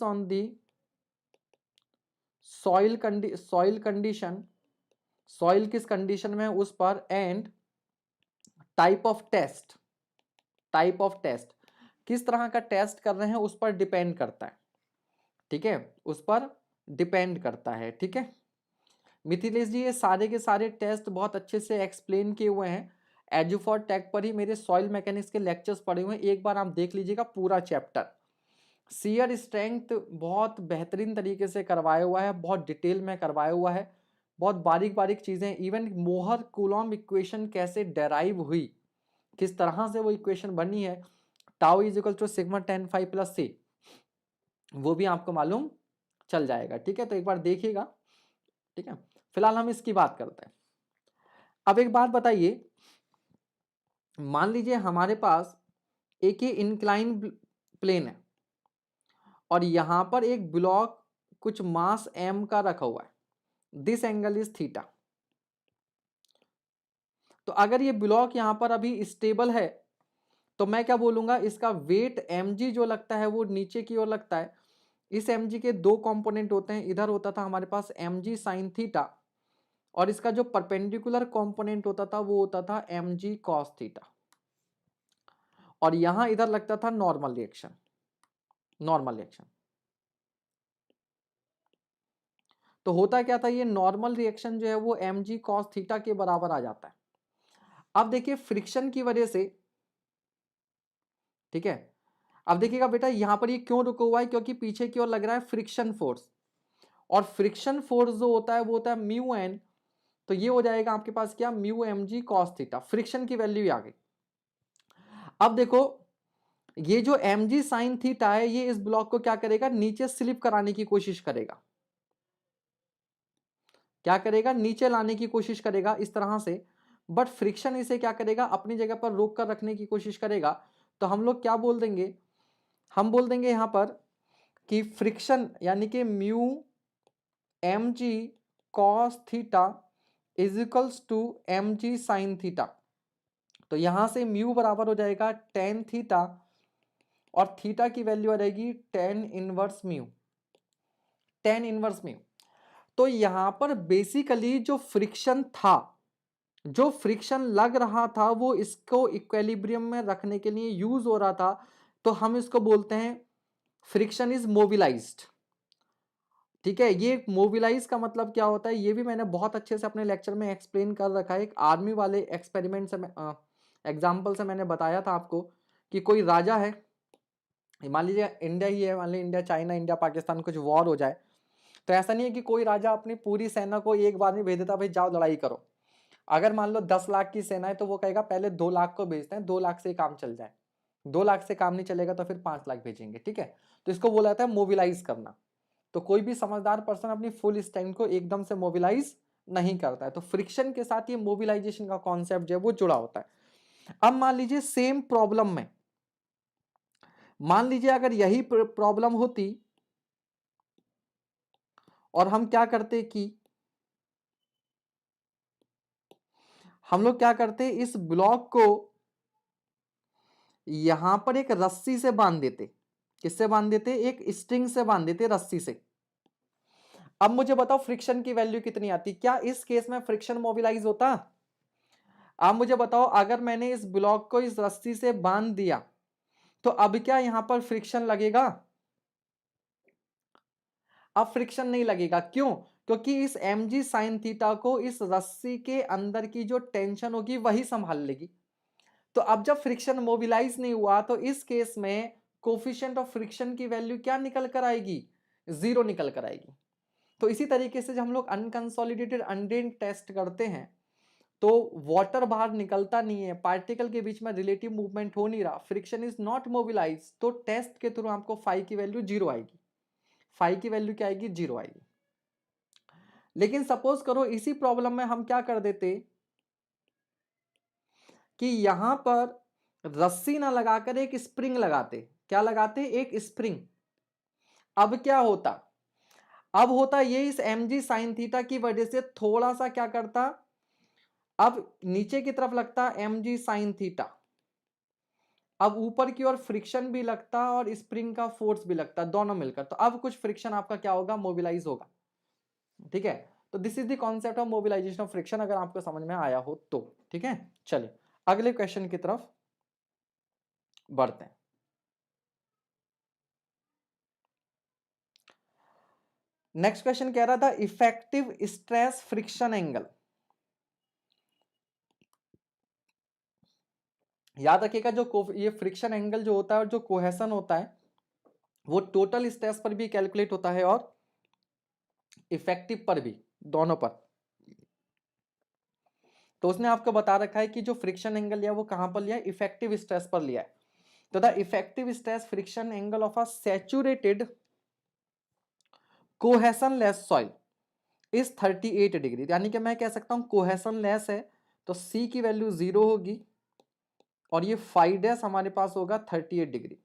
on the soil condition, soil किस कंडीशन में है उस पर, and type of test, type of test किस तरह का टेस्ट कर रहे हैं उस पर डिपेंड करता है, ठीक है, उस पर डिपेंड करता है, ठीक है। मिथिलेश जी ये सारे के सारे टेस्ट बहुत अच्छे से एक्सप्लेन किए हुए हैं, एजुफॉर टेक पर ही मेरे सॉइल मैकेनिक्स के लेक्चर्स पड़े हुए हैं, एक बार आप देख लीजिएगा पूरा चैप्टर। शियर स्ट्रेंथ बहुत बेहतरीन तरीके से करवाया हुआ है, बहुत डिटेल में करवाया हुआ है, बहुत बारीक बारीक चीज़ें, इवन मोहर कूलॉम इक्वेशन कैसे डेराइव हुई, किस तरह से वो इक्वेशन बनी है, tau is equal to sigma tan phi plus C, वो भी आपको मालूम चल जाएगा, ठीक है। तो एक बार देखिएगा, ठीक है। फिलहाल हम इसकी बात करते हैं। अब एक बात बताइए, मान लीजिए हमारे पास एक ही इंक्लाइन प्लेन है और यहां पर एक ब्लॉक कुछ मास m का रखा हुआ है, दिस एंगल इज थीटा। तो अगर ये ब्लॉक यहां पर अभी स्टेबल है तो मैं क्या बोलूंगा, इसका वेट mg जो लगता है वो नीचे की ओर लगता है। इस mg के दो कंपोनेंट होते हैं, इधर होता था हमारे पास mg साइन थीटा, और इसका जो परपेंडिकुलर कंपोनेंट होता था वो होता था mg कॉस थीटा, और यहां इधर लगता था नॉर्मल रिएक्शन, नॉर्मल रिएक्शन। तो होता क्या था, ये नॉर्मल रिएक्शन जो है वो mg cos थीटा के बराबर आ जाता है। अब देखिए फ्रिक्शन की वजह से, ठीक है, अब देखिएगा बेटा यहां पर ये क्यों रुका हुआ है, क्योंकि पीछे की ओर लग रहा है फ्रिक्शन फोर्स, और फ्रिक्शन फोर्स जो होता है वो होता है म्यू एन, तो ये हो जाएगा आपके पास क्या mu mg cos theta, friction की वैल्यू आ गई। अब देखो ये जो mg साइन थीटा है ये इस ब्लॉक को क्या करेगा, नीचे स्लिप कराने की कोशिश करेगा, क्या करेगा, नीचे लाने की कोशिश करेगा इस तरह से, बट फ्रिक्शन इसे क्या करेगा, अपनी जगह पर रोक कर रखने की कोशिश करेगा। तो हम लोग क्या बोल देंगे, हम बोल देंगे यहां पर कि फ्रिक्शन यानी कि mu M G cos theta is equals to M G sine theta. तो यहां से म्यू बराबर हो जाएगा टेन थीटा और थीटा की वैल्यू आ जाएगी tan inverse mu, tan inverse mu. तो यहां पर बेसिकली जो फ्रिक्शन था, जो फ्रिक्शन लग रहा था वो इसको इक्विलिब्रियम में रखने के लिए यूज हो रहा था, तो हम इसको बोलते हैं फ्रिक्शन इज मोबिलाइज्ड। ठीक है, ये मोबिलाइज का मतलब क्या होता है ये भी मैंने बहुत अच्छे से अपने लेक्चर में एक्सप्लेन कर रखा है। एक आर्मी वाले एक्सपेरिमेंट से एग्जाम्पल से मैंने बताया था आपको कि कोई राजा है, मान लीजिए इंडिया ही है, मान लीजिए इंडिया चाइना इंडिया पाकिस्तान कुछ वॉर हो जाए, तो ऐसा नहीं है कि कोई राजा अपनी पूरी सेना को एक बार में भेज देता भाई जाओ लड़ाई करो। अगर मान लो 10 लाख की सेना है तो वो कहेगा पहले 2 लाख को भेजते हैं, 2 लाख से काम चल जाए, 2 लाख से काम नहीं चलेगा तो फिर 5 लाख भेजेंगे। ठीक है, तो इसको बोला जाता है मोबिलाइज करना। तो कोई भी समझदार पर्सन अपनी फुल स्ट्रेंथ को एकदम से मोबिलाइज नहीं करता है, तो फ्रिक्शन के साथ ये मोबिलाइजेशन का कॉन्सेप्ट जो है वो जुड़ा होता है। अब मान लीजिए सेम प्रॉब्लम में, मान लीजिए अगर यही प्रॉब्लम होती और हम क्या करते कि हम लोग क्या करते इस ब्लॉक को यहां पर एक रस्सी से बांध देते। किससे बांध देते, एक स्ट्रिंग से बांध देते, रस्सी से। अब मुझे बताओ फ्रिक्शन की वैल्यू कितनी आती, क्या इस केस में फ्रिक्शन मोबिलाइज होता। अब मुझे बताओ अगर मैंने इस ब्लॉक को इस रस्सी से बांध दिया तो अब क्या यहां पर फ्रिक्शन लगेगा, अब फ्रिक्शन नहीं लगेगा। क्यों, क्योंकि इस mg sin थीटा को इस रस्सी के अंदर की जो टेंशन होगी वही संभाल लेगी। तो अब जब फ्रिक्शन मोबिलाइज नहीं हुआ तो इस केस में कोफिशिएंट ऑफ फ्रिक्शन की वैल्यू क्या निकल कर आएगी, 0 निकल कर आएगी। तो इसी तरीके से जब हम लोग अनकंसोलिडेटेड अनड्रेन्ड टेस्ट करते हैं तो वाटर बाहर निकलता नहीं है, पार्टिकल के बीच में रिलेटिव मूवमेंट हो नहीं रहा, फ्रिक्शन इज नॉट मोबिलाइज, तो टेस्ट के थ्रू आपको फाई की वैल्यू 0 आएगी, फाई की वैल्यू क्या आएगी, 0 आएगी। लेकिन सपोज करो इसी प्रॉब्लम में हम क्या कर देते कि यहां पर रस्सी ना लगाकर एक स्प्रिंग लगाते। क्या लगाते, एक स्प्रिंग। अब क्या होता, अब होता ये इस mg sin थीटा की वजह से थोड़ा सा क्या करता, अब नीचे की तरफ लगता mg sin थीटा, अब ऊपर की ओर फ्रिक्शन भी लगता और स्प्रिंग का फोर्स भी लगता, दोनों मिलकर, तो अब कुछ फ्रिक्शन आपका क्या होगा, मोबिलाइज होगा। ठीक है, तो this is the concept of mobilisation of friction, अगर आपको समझ में आया हो तो। ठीक है, चलिए अगले क्वेश्चन की तरफ बढ़ते हैं। नेक्स्ट क्वेश्चन कह रहा था इफेक्टिव स्ट्रेस फ्रिक्शन एंगल। याद रखिएगा जो ये फ्रिक्शन एंगल जो होता है और जो कोहेशन होता है वो टोटल स्ट्रेस पर भी कैलकुलेट होता है और इफेक्टिव पर भी, दोनों पर। तो उसने आपको बता रखा है कि जो फ्रिक्शन एंगल लिया वो कहां पर लिया है, इफेक्टिव स्ट्रेस पर लिया है। तो the effective stress friction angle of a saturated cohesion less soil is 38 degree, यानी कि मैं कह सकता हूं कोहेशन लेस है तो सी की वैल्यू 0 होगी और ये 5 हमारे पास होगा 38 डिग्री।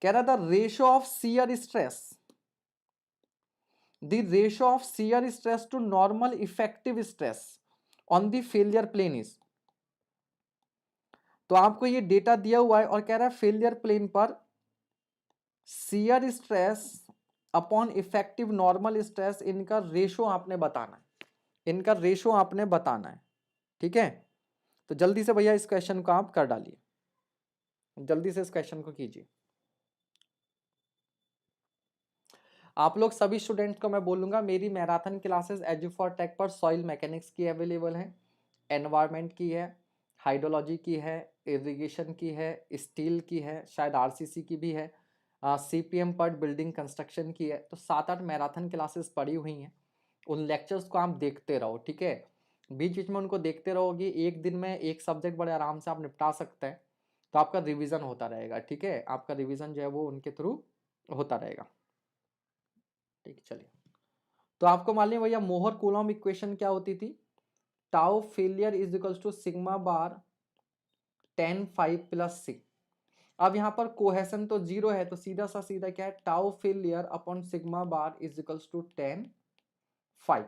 कह रहा था ratio of shear stress, the ratio of shear stress to normal effective stress on the failure plane is. तो आपको ये डेटा दिया हुआ है और कह रहा है फेलियर प्लेन पर shear stress upon effective normal stress, इनका रेशो आपने बताना है, इनका रेशो आपने बताना है। ठीक है, तो जल्दी से भैया इस क्वेश्चन को आप कर डालिए, जल्दी से इस क्वेश्चन को कीजिए। आप लोग सभी स्टूडेंट को मैं बोलूंगा मेरी मैराथन क्लासेस एजुफॉरटेक पर सॉइल मैकेनिक्स की अवेलेबल है, एनवायरनमेंट की है, हाइड्रोलॉजी की है, इरिगेशन की है, स्टील की है, शायद आरसीसी की भी है, सीपीएम पर बिल्डिंग कंस्ट्रक्शन की है। तो 7-8 मैराथन क्लासेस पड़ी हुई हैं, उन लेक्चर्स को आप देखते रहो। ठीक है, बीच बीच में उनको देखते रहोगे, एक दिन में एक सब्जेक्ट बड़े आराम से आप निपटा सकते हैं, तो आपका रिवीजन होता रहेगा। ठीक है, आपका रिवीजन जो है वो उनके थ्रू होता रहेगा। ठीक, चलिए तो आपको मालूम है भैया मोहर कूलॉम इक्वेशन क्या होती थी, tau failure is equals to sigma bar 10 5 plus 6। अब यहाँ पर कोहेशन तो जीरो है, तो सीधा सा सीधा क्या है, tau failure upon sigma bar is equals to 10 5।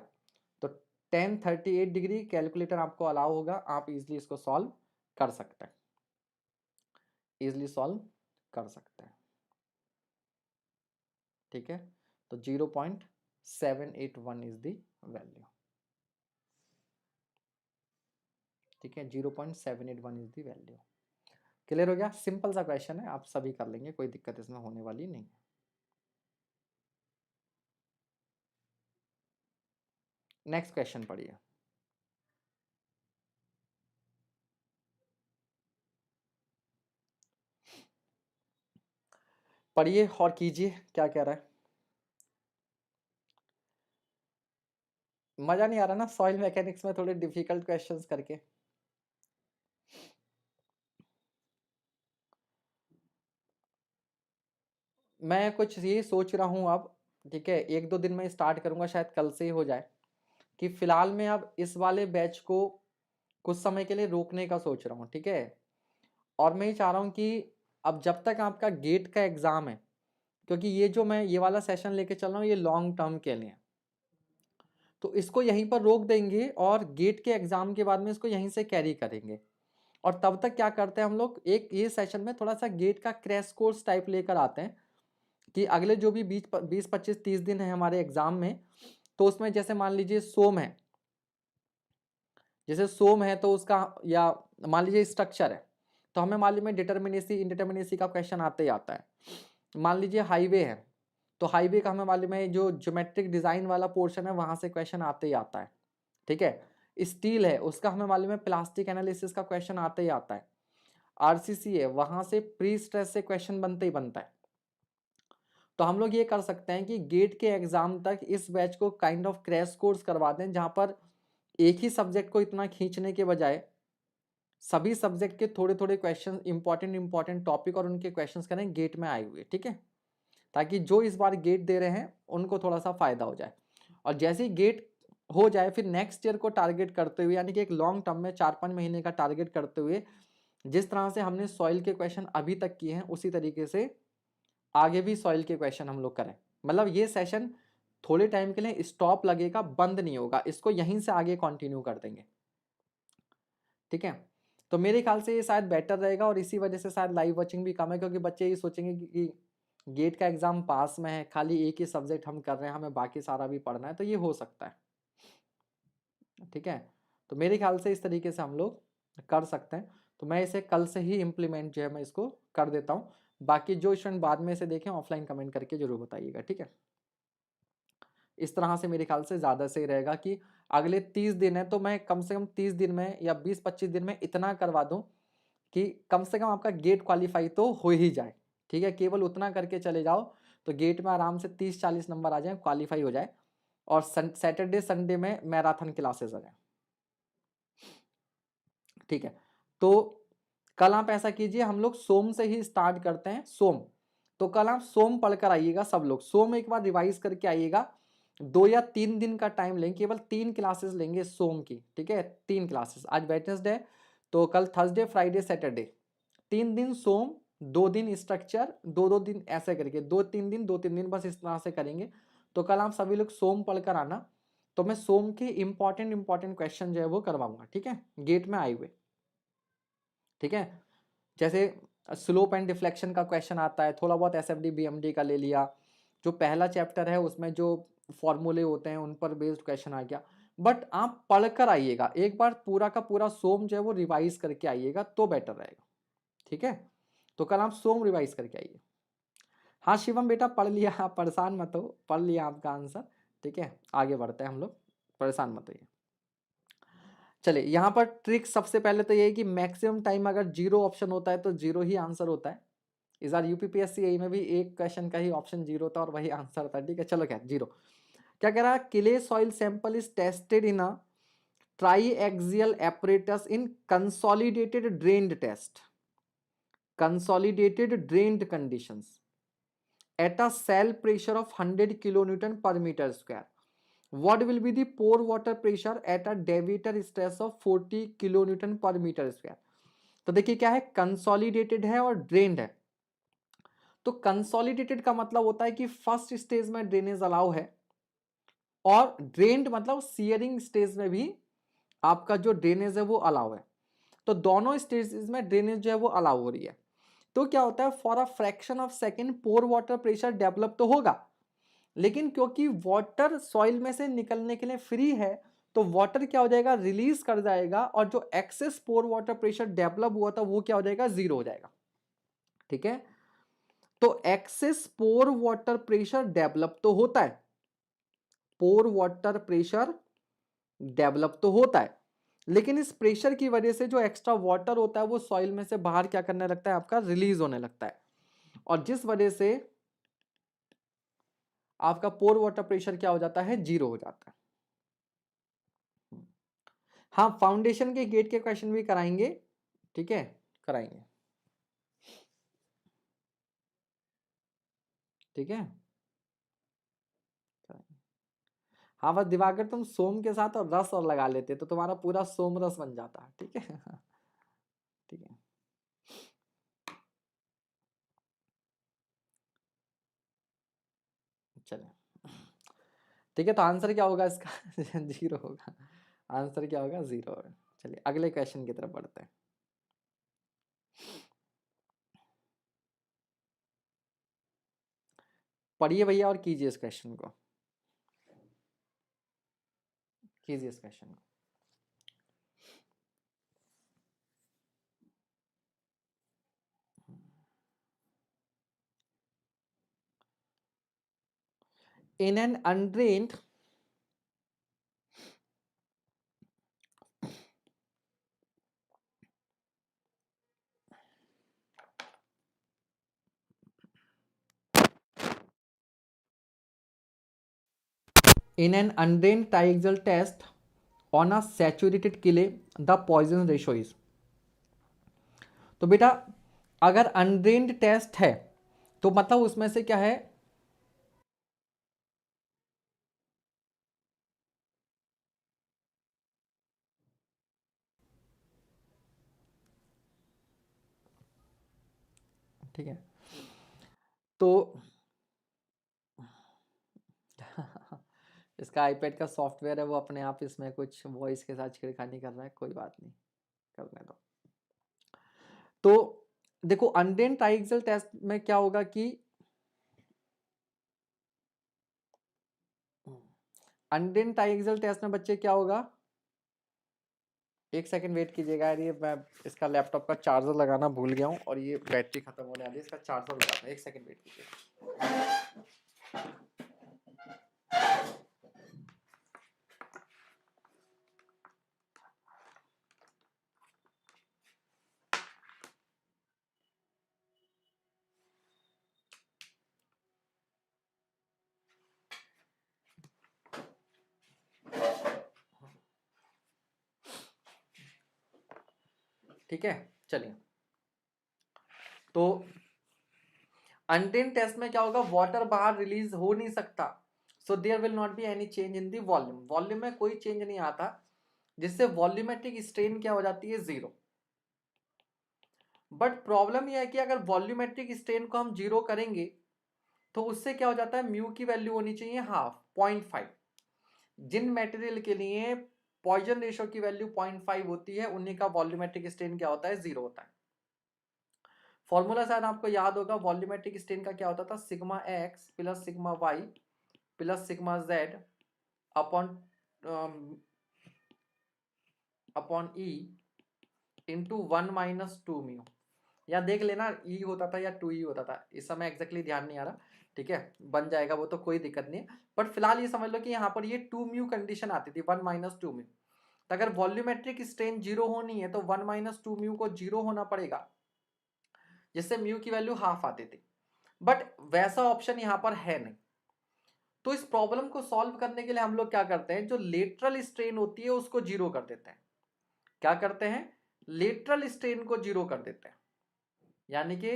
तो 10 38 डिग्री कैलकुलेटर आपको अलाउ होगा, आप इजिली इसको सॉल्व कर सकते हैं, इजिली सॉल्व कर सकते हैं। ठीक है, तो 0.781 इज द वैल्यू। ठीक है, 0.781 इज द वैल्यू। क्लियर हो गया, सिंपल सा क्वेश्चन है, आप सभी कर लेंगे, कोई दिक्कत इसमें होने वाली नहीं है। नेक्स्ट क्वेश्चन पढ़िए। पढ़िए और कीजिए, क्या कह रहा है। मजा नहीं आ रहा ना सॉइल मैकेनिक्स में थोड़े डिफिकल्ट क्वेश्चंस करके। मैं कुछ ये सोच रहा हूँ अब, ठीक है, 1-2 दिन में स्टार्ट करूंगा, शायद कल से ही हो जाए, कि फिलहाल मैं अब इस वाले बैच को कुछ समय के लिए रोकने का सोच रहा हूँ। ठीक है, और मैं ये चाह रहा हूँ कि अब जब तक आपका गेट का एग्जाम है, क्योंकि ये जो मैं ये वाला सेशन लेके चल रहा हूँ ये लॉन्ग टर्म के लिए, तो इसको यहीं पर रोक देंगे और गेट के एग्जाम के बाद में इसको यहीं से कैरी करेंगे। और तब तक क्या करते हैं हम लोग, एक ये सेशन में थोड़ा सा गेट का क्रैश कोर्स टाइप लेकर आते हैं, कि अगले जो भी 20 25 30 दिन है हमारे एग्जाम में, तो उसमें जैसे मान लीजिए सोम है, जैसे सोम है तो उसका, या मान लीजिए स्ट्रक्चर है, तो हमें मालूम है डिटर्मिनेसी इंडिटर्मिनेसी का क्वेश्चन आते ही आता है। मान लीजिए हाईवे है, तो हाईवे का हमें मालूम है जो ज्योमेट्रिक डिजाइन वाला पोर्शन है वहां से क्वेश्चन आते ही आता है। ठीक है, स्टील है उसका हमें मालूम है प्लास्टिक एनालिसिस का क्वेश्चन आते ही आता है। आरसीसी है वहां से प्री स्ट्रेस से क्वेश्चन बनते ही बनता है। तो हम लोग ये कर सकते हैं कि गेट के एग्जाम तक इस बैच को काइंड ऑफ क्रैश कोर्स करवा दें, जहां पर एक ही सब्जेक्ट को इतना खींचने के बजाय सभी सब्जेक्ट के थोड़े थोड़े क्वेश्चन, इंपॉर्टेंट टॉपिक और उनके क्वेश्चंस करें गेट में आए हुए। ठीक है, ताकि जो इस बार गेट दे रहे हैं उनको थोड़ा सा फायदा हो जाए। और जैसे ही गेट हो जाए फिर नेक्स्ट ईयर को टारगेट करते हुए, यानी कि एक लॉन्ग टर्म में 4-5 महीने का टारगेट करते हुए, जिस तरह से हमने सॉइल के क्वेश्चन अभी तक किए हैं उसी तरीके से आगे भी सॉइल के क्वेश्चन हम लोग करें। मतलब ये सेशन थोड़े टाइम के लिए स्टॉप लगेगा, बंद नहीं होगा, इसको यहीं से आगे कंटिन्यू कर देंगे। ठीक है, तो मेरे ख्याल से ये शायद बेटर रहेगा, और इसी वजह से शायद लाइव वॉचिंग भी कम है, क्योंकि बच्चे ये सोचेंगे कि गेट का एग्जाम पास में है, खाली एक ही सब्जेक्ट हम कर रहे हैं, हमें बाकी सारा भी पढ़ना है, तो ये हो सकता है। ठीक है, तो मेरे ख्याल से इस तरीके से हम लोग कर सकते हैं। तो मैं इसे कल से ही इम्प्लीमेंट जो है मैं इसको कर देता हूँ। बाकी जो स्टूडेंट बाद में इसे देखें ऑफलाइन कमेंट करके जरूर बताइएगा। ठीक है, इस तरह से मेरे ख्याल से ज़्यादा सही रहेगा कि अगले 30 दिन है तो मैं कम से कम 30 दिन में या 20-25 दिन में इतना करवा दूं कि कम से कम आपका गेट क्वालिफाई तो हो ही जाए। ठीक है, केवल उतना करके चले जाओ तो गेट में आराम से 30-40 नंबर आ जाए, क्वालिफाई हो जाए, और सैटरडे संडे में मैराथन क्लासेस आ जाए। ठीक है, तो कल आप ऐसा कीजिए, हम लोग सोम से ही स्टार्ट करते हैं। सोम, तो कल आप सोम पढ़कर आइएगा, सब लोग सोम एक बार रिवाइज करके आइएगा। 2 या 3 दिन का टाइम लेंगे, केवल 3 क्लासेस लेंगे सोम की। ठीक है, 3 क्लासेस, आज वेडनेसडे तो कल थर्सडे फ्राइडे सैटरडे, 3 दिन सोम, 2 दिन स्ट्रक्चर, 2-2 दिन ऐसे करके 2-3 दिन 2-3 दिन बस इस तरह से करेंगे। तो कल आप सभी लोग सोम पढ़कर आना, तो मैं सोम के इंपॉर्टेंट क्वेश्चन जो है वो करवाऊंगा। ठीक है, गेट में आए हुए। ठीक है, जैसे स्लोप एंड डिफ्लेक्शन का क्वेश्चन आता है, थोड़ा बहुत एसएफडी बीएमडी का ले लिया, जो पहला चैप्टर है उसमें जो फॉर्मूले होते हैं उन पर बेस्ड क्वेश्चन आ गया। बट आप पढ़कर आइएगा, एक बार पूरा का पूरा सोम जो है वो रिवाइज करके आइएगा तो बेटर रहेगा। ठीक है, तो कल आप सोम रिवाइज करके आइए। हाँ शिवम बेटा पढ़ लिया, आप परेशान मत हो, पढ़ लिया आपका आंसर। ठीक है, आगे बढ़ते हैं हम लोग, परेशान मत होइए। चलिए, यहाँ पर ट्रिक सबसे पहले तो ये है कि मैक्सिमम टाइम अगर जीरो ऑप्शन होता है तो जीरो ही आंसर होता है। इस बार यूपीपीएससी यही में भी एक क्वेश्चन का ही ऑप्शन जीरो था और वही आंसर था। ठीक है, चलो क्या जीरो, क्या कह रहा है, clay soil sample is tested in a triaxial apparatus in consolidated drained conditions at a cell pressure of 100 kilonewton per meter square. What will be the pore water pressure at a deviator stress of 40 kilo newton per metre square. तो देखिए क्या है, consolidated है और drained है। तो consolidated का मतलब होता है कि फर्स्ट स्टेज में ड्रेनेज अलाउ है, और ड्रेन्ड मतलब सीयरिंग स्टेज में भी आपका जो ड्रेनेज है वो अलाउ है। तो दोनों स्टेजेस में ड्रेनेज जो है वो अलाउ हो रही है। तो क्या होता है, for a fraction of second pore water pressure develop तो होगा, लेकिन क्योंकि वाटर सॉइल में से निकलने के लिए फ्री है, तो वाटर क्या हो जाएगा, रिलीज कर जाएगा, और जो एक्सेस पोर वाटर प्रेशर डेवलप हुआ था वो क्या हो जाएगा, जीरो हो जाएगा। ठीक है, तो एक्सेस पोर वाटर प्रेशर डेवलप तो होता है, पोर वाटर प्रेशर डेवलप तो होता है, लेकिन इस प्रेशर की वजह से जो एक्स्ट्रा वाटर होता है वो सॉइल में से बाहर क्या करने लगता है, आपका रिलीज होने लगता है, और जिस वजह से आपका पोर वाटर प्रेशर क्या हो जाता है, जीरो हो जाता है। हाँ, फाउंडेशन के गेट के क्वेश्चन भी कराएंगे, ठीक है, कराएंगे, ठीक है, कराएंगे। हाँ, बस दिवाकर तुम सोम के साथ और रस और लगा लेते तो तुम्हारा पूरा सोम रस बन जाता, ठीक है। ठीक है, चलिए, ठीक है, तो आंसर क्या होगा इसका? जीरो होगा, आंसर क्या होगा, जीरो होगा। चलिए अगले क्वेश्चन की तरफ बढ़ते हैं। पढ़िए भैया और कीजिए इस क्वेश्चन को, कीजिए इस क्वेश्चन को। In an undrained triaxial test on a saturated clay, the Poisson ratio is। तो बेटा अगर अनड्रेन्ड टेस्ट है तो मतलब उसमें से क्या है, ठीक है, तो इसका आईपैड का सॉफ्टवेयर है वो अपने आप इसमें कुछ वॉइस के साथ छेड़खानी कर रहा है, कोई बात नहीं, करने दो। तो देखो अनड्रेन्ड ट्राइएक्सियल टेस्ट में क्या होगा कि अनड्रेन्ड ट्राइएक्सियल टेस्ट में बच्चे क्या होगा, एक सेकंड वेट कीजिएगा यार, ये मैं इसका लैपटॉप का चार्जर लगाना भूल गया हूँ और ये बैटरी खत्म होने वाली है, इसका चार्जर लगाना, एक सेकंड वेट कीजिएगा। ठीक है, चलिए, तो अनड्रेन्ड टेस्ट में क्या होगा, वाटर बाहर रिलीज हो नहीं सकता, so there will not be any change in the volume, volume में कोई चेंज नहीं आता, जिससे वॉल्यूमेट्रिक स्ट्रेन क्या हो जाती है, जीरो। बट प्रॉब्लम यह है कि अगर वॉल्यूमेट्रिक स्ट्रेन को हम जीरो करेंगे तो उससे क्या हो जाता है, म्यू की वैल्यू होनी चाहिए हाफ, 0.5। जिन मटेरियल के लिए पॉइजन रेशियो की वैल्यू 0.5 होती है उन्हीं का वॉल्यूमेट्रिक स्ट्रेन क्या होता है, जीरो होता है। फॉर्मूला शायद आपको याद होगा, वॉल्यूमेट्रिक स्ट्रेन का क्या होता था, sigma X plus sigma Y plus sigma Z upon upon E into 1 - 2 mu, या देख लेना ई होता था या 2 ई होता था, इस समय एग्जैक्टली ध्यान नहीं आ रहा, ठीक है, बन जाएगा वो तो कोई दिक्कत नहीं है, बट फिलहाल ये समझ लो कि यहाँ पर ये 2 म्यू कंडीशन आती थी, 1 - 2 म्यू। तो अगर वॉल्यूमेट्रिक स्ट्रेन जीरो होनी है तो 1 - 2 म्यू को जीरो होना पड़ेगा, जिससे म्यू की वैल्यू हाफ आती थी, बट वैसा ऑप्शन यहाँ पर है नहीं। तो इस प्रॉब्लम को सॉल्व करने के लिए हम लोग क्या करते हैं, जो लेटरल स्ट्रेन होती है उसको जीरो कर देते हैं। क्या करते हैं, लेटरल स्ट्रेन को जीरो कर देते हैं, यानी कि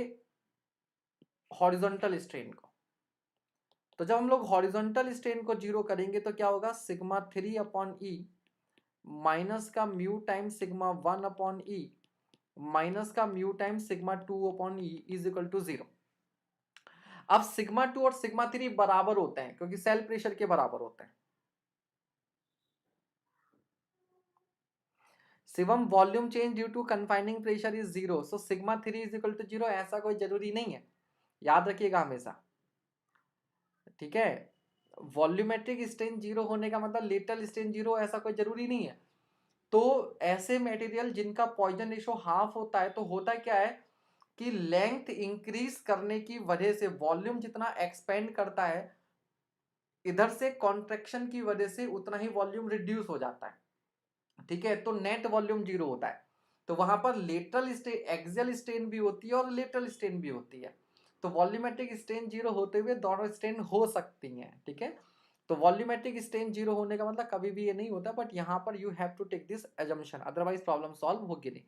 हॉरिजॉन्टल स्ट्रेन को। तो जब हम लोग हॉरिजॉन्टल स्ट्रेन को जीरो करेंगे तो क्या होगा, सिग्मा 3 अपॉन ई माइनस का mu time sigma 1 upon E minus का mu time sigma 2 upon E is equal to 0। अब सिग्मा 2 और सिग्मा 3 बराबर होते हैं क्योंकि सेल प्रेशर के बराबर होते हैं। Shivam volume change due to confining pressure is 0, so sigma 3 is equal to 0, ऐसा कोई जरूरी नहीं है, याद रखिएगा हमेशा, ठीक है। वॉल्यूमेट्रिक स्ट्रेन 0 होने का मतलब लेटरल स्ट्रेन 0, ऐसा कोई जरूरी नहीं है। तो ऐसे मटेरियल जिनका पॉइजन रेशो हाफ होता है, तो होता क्या है कि लेंथ इंक्रीज करने की वजह से वॉल्यूम जितना एक्सपेंड करता है, इधर से कॉन्ट्रैक्शन की वजह से उतना ही वॉल्यूम रिड्यूस हो जाता है, ठीक है। तो नेट वॉल्यूम 0 होता है, तो वहां पर लेटरल स्ट्रेन, एक्सियल स्ट्रेन भी होती है और लेटरल स्ट्रेन भी होती है। तो वॉल्यूमेट्रिक स्ट्रेन 0 होते हुए दोनों स्ट्रेन हो सकती हैं, ठीक है। तो वॉल्यूमेट्रिक स्ट्रेन 0 होने का मतलब कभी भी ये नहीं होता, बट यहाँ पर you have to take this assumption, otherwise problem solve होगी नहीं।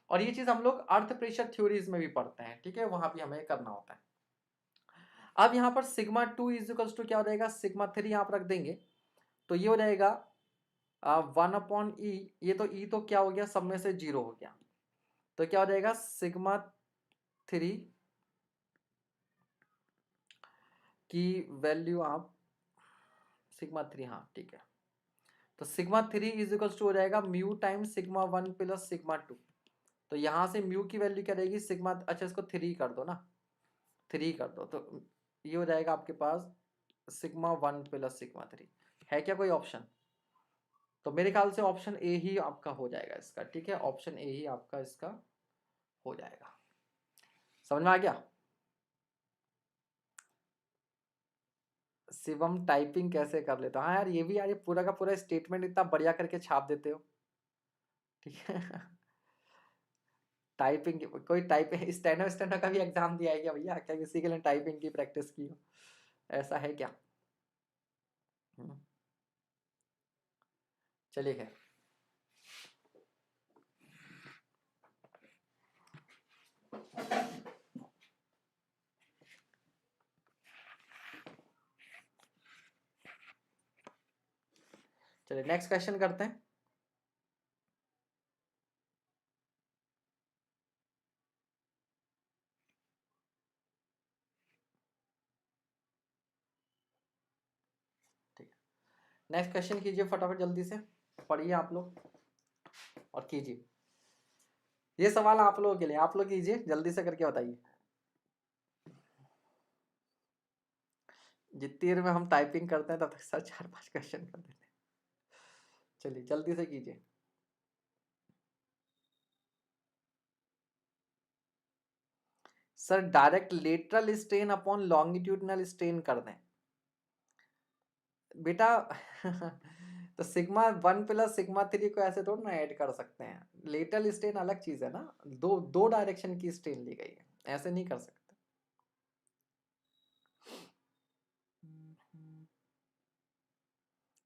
और ये चीज हम लोग अर्थ प्रेशर थ्योरीज में भी पढ़ते हैं, ठीक है, वहां भी हमें करना होता है। अब यहाँ पर सिग्मा 2 इज इक्वल्स टू क्या हो जाएगा, सिग्मा 3 यहाँ पर रख देंगे, तो ये हो जाएगा 1 अपॉन ई, ये तो ई तो क्या हो गया, सब में से 0 हो गया, तो क्या हो जाएगा सिग्मा 3 की वैल्यू आप सिग्मा 3, हाँ ठीक है, तो सिग्मा 3 इज इक्वल्स टू हो जाएगा mu time sigma 1 plus sigma 2। तो यहां से म्यू की वैल्यू क्या रहेगी, सिग्मा, अच्छा इसको 3 कर दो ना, 3 कर दो, तो ये हो जाएगा आपके पास सिग्मा 1 प्लस सिग्मा 3। है क्या कोई ऑप्शन? तो मेरे ख्याल से ऑप्शन ए ही आपका हो जाएगा इसका, ठीक है, ऑप्शन ए ही आपका इसका हो जाएगा। समझ में आ गया? शिवम टाइपिंग कैसे कर लेता? हाँ यार, ये भी यार, ये पूरा का पूरा स्टेटमेंट इतना बढ़िया करके छाप देते हो, ठीक है। टाइपिंग कोई टाइपिंग स्टेनो स्टेनो का भी एग्जाम दिया है क्या भैया? क्या किसी के लिए टाइपिंग की प्रैक्टिस की हो, ऐसा है क्या? चलिए खैर, चलिए नेक्स्ट क्वेश्चन करते हैं। ठीक है, नेक्स्ट क्वेश्चन कीजिए फटाफट, जल्दी से पढ़िए आप लोग और कीजिए। ये सवाल आप लोगों के लिए, आप लोग कीजिए, जल्दी से करके बताइए। जितनी देर में हम टाइपिंग करते हैं तब तक सर 4-5 क्वेश्चन कर देते हैं। चलिए जल्दी से कीजिए। Sir direct lateral strain upon longitudinal strain कर दें बेटा। तो सिग्मा 1 प्लस सिग्मा 3 को ऐसे थोड़ा ना ऐड कर सकते हैं, लेटरल स्ट्रेन अलग चीज है ना, दो दो डायरेक्शन की स्ट्रेन ली गई है, ऐसे नहीं कर सकते।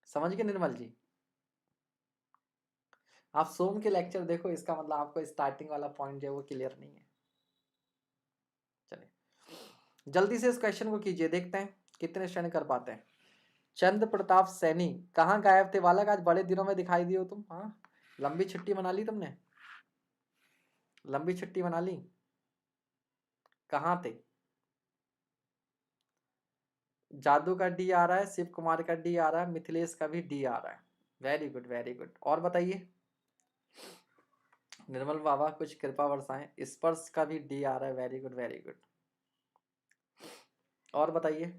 समझ गए निर्मल जी? आप सोम के लेक्चर देखो, इसका मतलब आपको स्टार्टिंग वाला पॉइंट जो है वो क्लियर नहीं है। चलिए जल्दी से इस क्वेश्चन को कीजिए, देखते हैं कितने स्टैंड कर पाते हैं। चंद्र प्रताप सैनी कहाँ गायब थे बालक, आज बड़े दिनों में दिखाई दिए हो तुम। हाँ, लंबी छुट्टी मना ली तुमने, लंबी छुट्टी मना ली, कहाँ थे? जादू का डी आ रहा है, शिव कुमार का डी आ रहा है, मिथिलेश का भी डी आ रहा है। Very good very good. और बताइए निर्मल बाबा, कुछ कृपा बरसाएं। स्पर्श का भी डी आ रहा है, वेरी गुड वेरी गुड। और बताइए,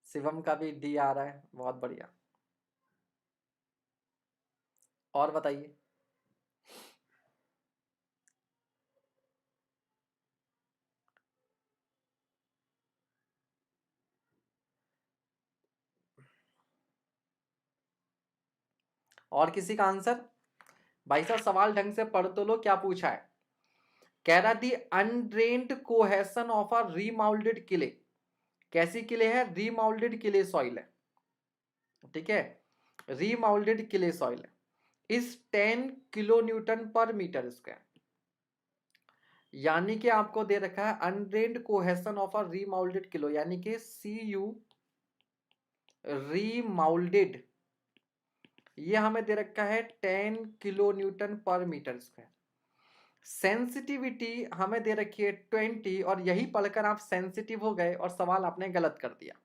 शिवम का भी डी आ रहा है, बहुत बढ़िया। और बताइए, और किसी का आंसर? भाई साहब सवाल ढंग से पढ़ तो लो, क्या पूछा है? कह रहा दी अनड्रेन्ड कोहेशन ऑफ अ रीमाउल्डेड किले। कैसी किले है? रीमाउल्डेड किले सॉइल है, ठीक है, रीमाउल्डेड किले सॉइल है, इस 10 kilo newton per metre square. यानी कि आपको दे रखा है अनड्रेन्ड कोहेशन ऑफ अ रीमाउल्डेड किलो, यानी कि CU रीमाउल्डेड, ये हमें दे रखा है 10 kilo newton per metre square. Sensitivity हमें दे रखी है 20, और यही पढ़कर आप सेंसिटिव हो गए और सवाल आपने गलत कर दिया।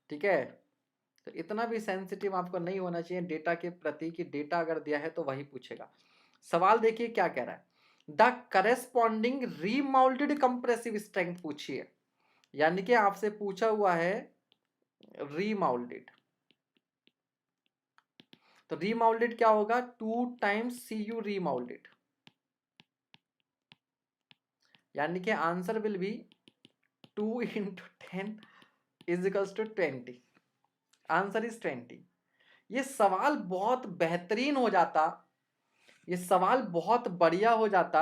ठीक है, तो इतना भी सेंसिटिव आपको नहीं होना चाहिए डेटा के प्रति कि डेटा अगर दिया है तो वही पूछेगा। सवाल देखिए क्या कह रहा है, द करेस्पॉन्डिंग रीमाउल्टेड कंप्रेसिव स्ट्रेंथ पूछिए, यानी कि आपसे पूछा हुआ है रीमाउल्टेड। तो रीमाउल्टेड क्या होगा, 2 टाइम्स CU रीमाउल्टेड, यानी कि answer will be 2 into 10 is equals to 20। Answer is 20। ये सवाल बहुत बेहतरीन हो जाता, ये सवाल बहुत बढ़िया हो जाता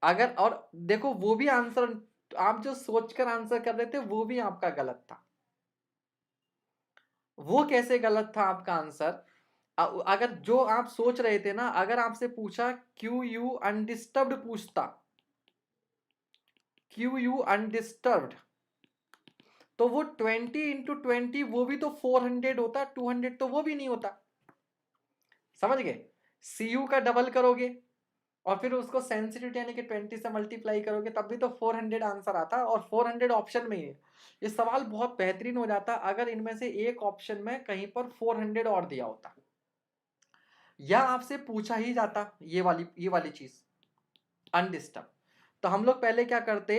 अगर, और देखो वो भी आंसर आप जो सोचकर आंसर कर रहे थे वो भी आपका गलत था। वो कैसे गलत था आपका आंसर, अगर जो आप सोच रहे थे ना, अगर आपसे पूछा QU अनडिस्टर्ब्ड पूछता, QU अनडिस्टर्ब्ड, तो वो 20 into 20 वो भी तो 400 होता, 200 तो वो भी नहीं होता। समझ गए, CU का डबल करोगे और फिर उसको सेंसिटिविटी यानी कि 20 से मल्टीप्लाई करोगे तब भी तो 400 आंसर आता, और 400 ऑप्शन में ही है। ये सवाल बहुत बेहतरीन हो जाता अगर इनमें से एक ऑप्शन में कहीं पर 400 और दिया होता, या आपसे पूछा ही जाता ये वाली चीज अनडिस्टर्ब। तो हम लोग पहले क्या करते,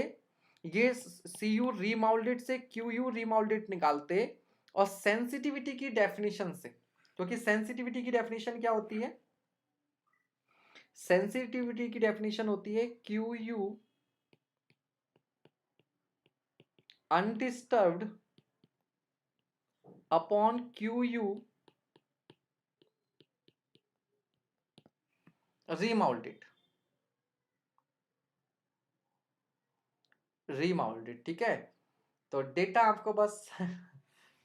ये CU रीमाउल्डेड से QU रीमाउल्डेड निकालते और सेंसिटिविटी की डेफिनेशन से, क्योंकि सेंसिटिविटी की डेफिनेशन क्या होती है, सेंसिटिविटी की डेफिनेशन होती है QU अनडिस्टर्ब्ड अपॉन QU रीमाउल्डेड। रीमाउल्डेड, ठीक है। तो डेटा आपको बस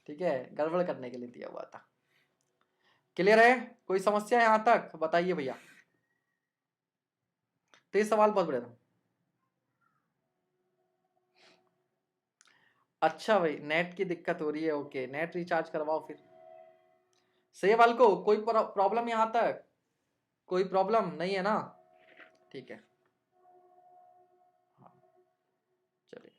ठीक है गड़बड़ करने के लिए दिया हुआ था। क्लियर है, कोई समस्या यहां तक बताइए भैया। तो ये सवाल बहुत बड़े था। अच्छा भाई, नेट की दिक्कत हो रही है, ओके नेट रिचार्ज करवाओ फिर। सेवाल को कोई प्रॉब्लम यहां तक, कोई प्रॉब्लम नहीं है ना, ठीक है। हाँ, चलिए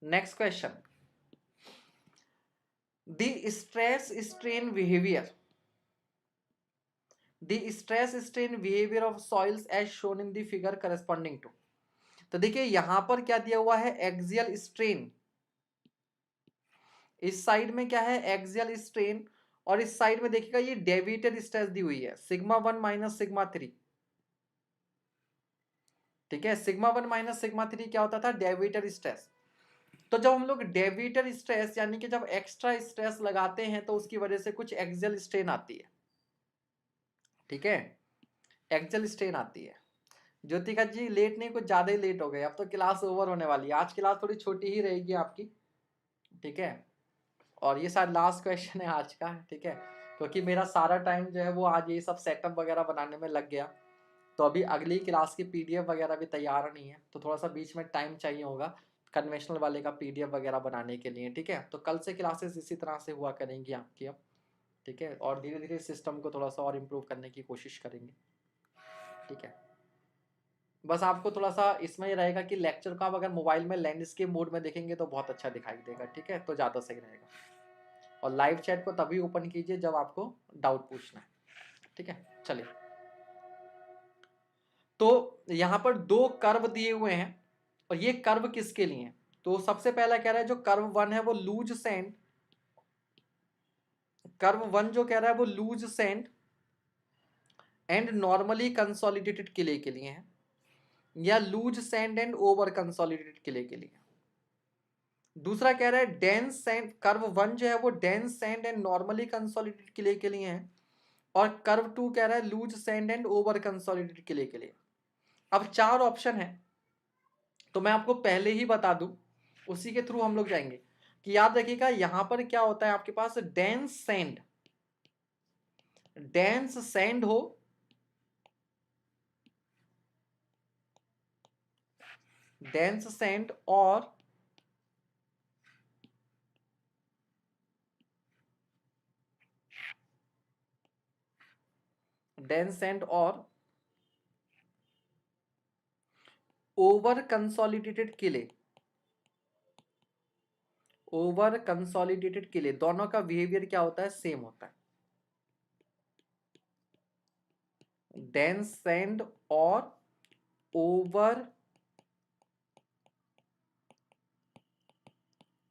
next question, the stress strain behaviour, the stress strain behaviour of soils as shown in the figure corresponding to. तो देखिए यहां पर क्या दिया हुआ है, एक्सियल स्ट्रेन, इस साइड में क्या है एक्सियल स्ट्रेन, और इस साइड में देखिएगा ये डेविएटेड स्ट्रेस दी हुई है σ1 माइनस σ3। ठीक है, σ1 माइनस σ3 क्या होता था, डेविएटेड स्ट्रेस। तो जब हम लोग डेविएटेड स्ट्रेस यानी कि जब एक्स्ट्रा स्ट्रेस लगाते हैं तो उसकी वजह से कुछ एक्सियल स्ट्रेन आती है। ठीक है, एक्सियल स्ट्रेन आती है। ज्योतिका जी लेट नहीं, कुछ ज्यादा ही लेट हो गए, अब तो क्लास ओवर होने वाली है, आज क्लास थोड़ी छोटी ही रहेगी आपकी। ठीक है, और ये शायद लास्ट क्वेश्चन है आज का। ठीक है, क्योंकि मेरा सारा टाइम जो है वो आज ये सब सेटअप वगैरह बनाने में लग गया, तो अभी अगली क्लास की PDF वगैरह भी तैयार नहीं है, तो थोड़ा सा बीच में टाइम चाहिए होगा कन्वेंशनल वाले का PDF वगैरह बनाने के लिए। ठीक है, तो कल से क्लासेस इसी तरह से हुआ करेंगी आपकी अब। ठीक है, और धीरे धीरे सिस्टम को थोड़ा सा और इम्प्रूव करने की कोशिश करेंगे। ठीक है, बस आपको थोड़ा सा इसमें ये रहेगा कि लेक्चर को आप अगर मोबाइल में लैंडस्केप मोड में देखेंगे तो बहुत अच्छा दिखाई देगा। ठीक है, तो ज़्यादा सही रहेगा। और लाइव चैट को तभी ओपन कीजिए जब आपको डाउट पूछना है। ठीक है, चलिए, तो यहां पर दो कर्व दिए हुए हैं और ये कर्व किसके लिए हैं, तो सबसे पहला कह रहा है जो कर्व 1 है वो लूज सैंड, कर्व 1 जो कह रहा है वो loose sand and normally consolidated clay के लिए है, या loose sand and over consolidated clay के लिए। दूसरा कह रहा है डेंस सैंड, कर्व 1 जो है वो dense sand and normally consolidated clay के लिए है, और कर्व 2 कह रहा है loose sand and over consolidated clay के लिए। अब 4 ऑप्शन है, तो मैं आपको पहले ही बता दूं, उसी के थ्रू हम लोग जाएंगे। कि याद रखिएगा यहां पर क्या होता है आपके पास, डेंस सैंड हो, डेंस सैंड और ओवर कंसोलिडेटेड किले, दोनों का बिहेवियर क्या होता है, सेम होता है। डेंस सैंड और ओवर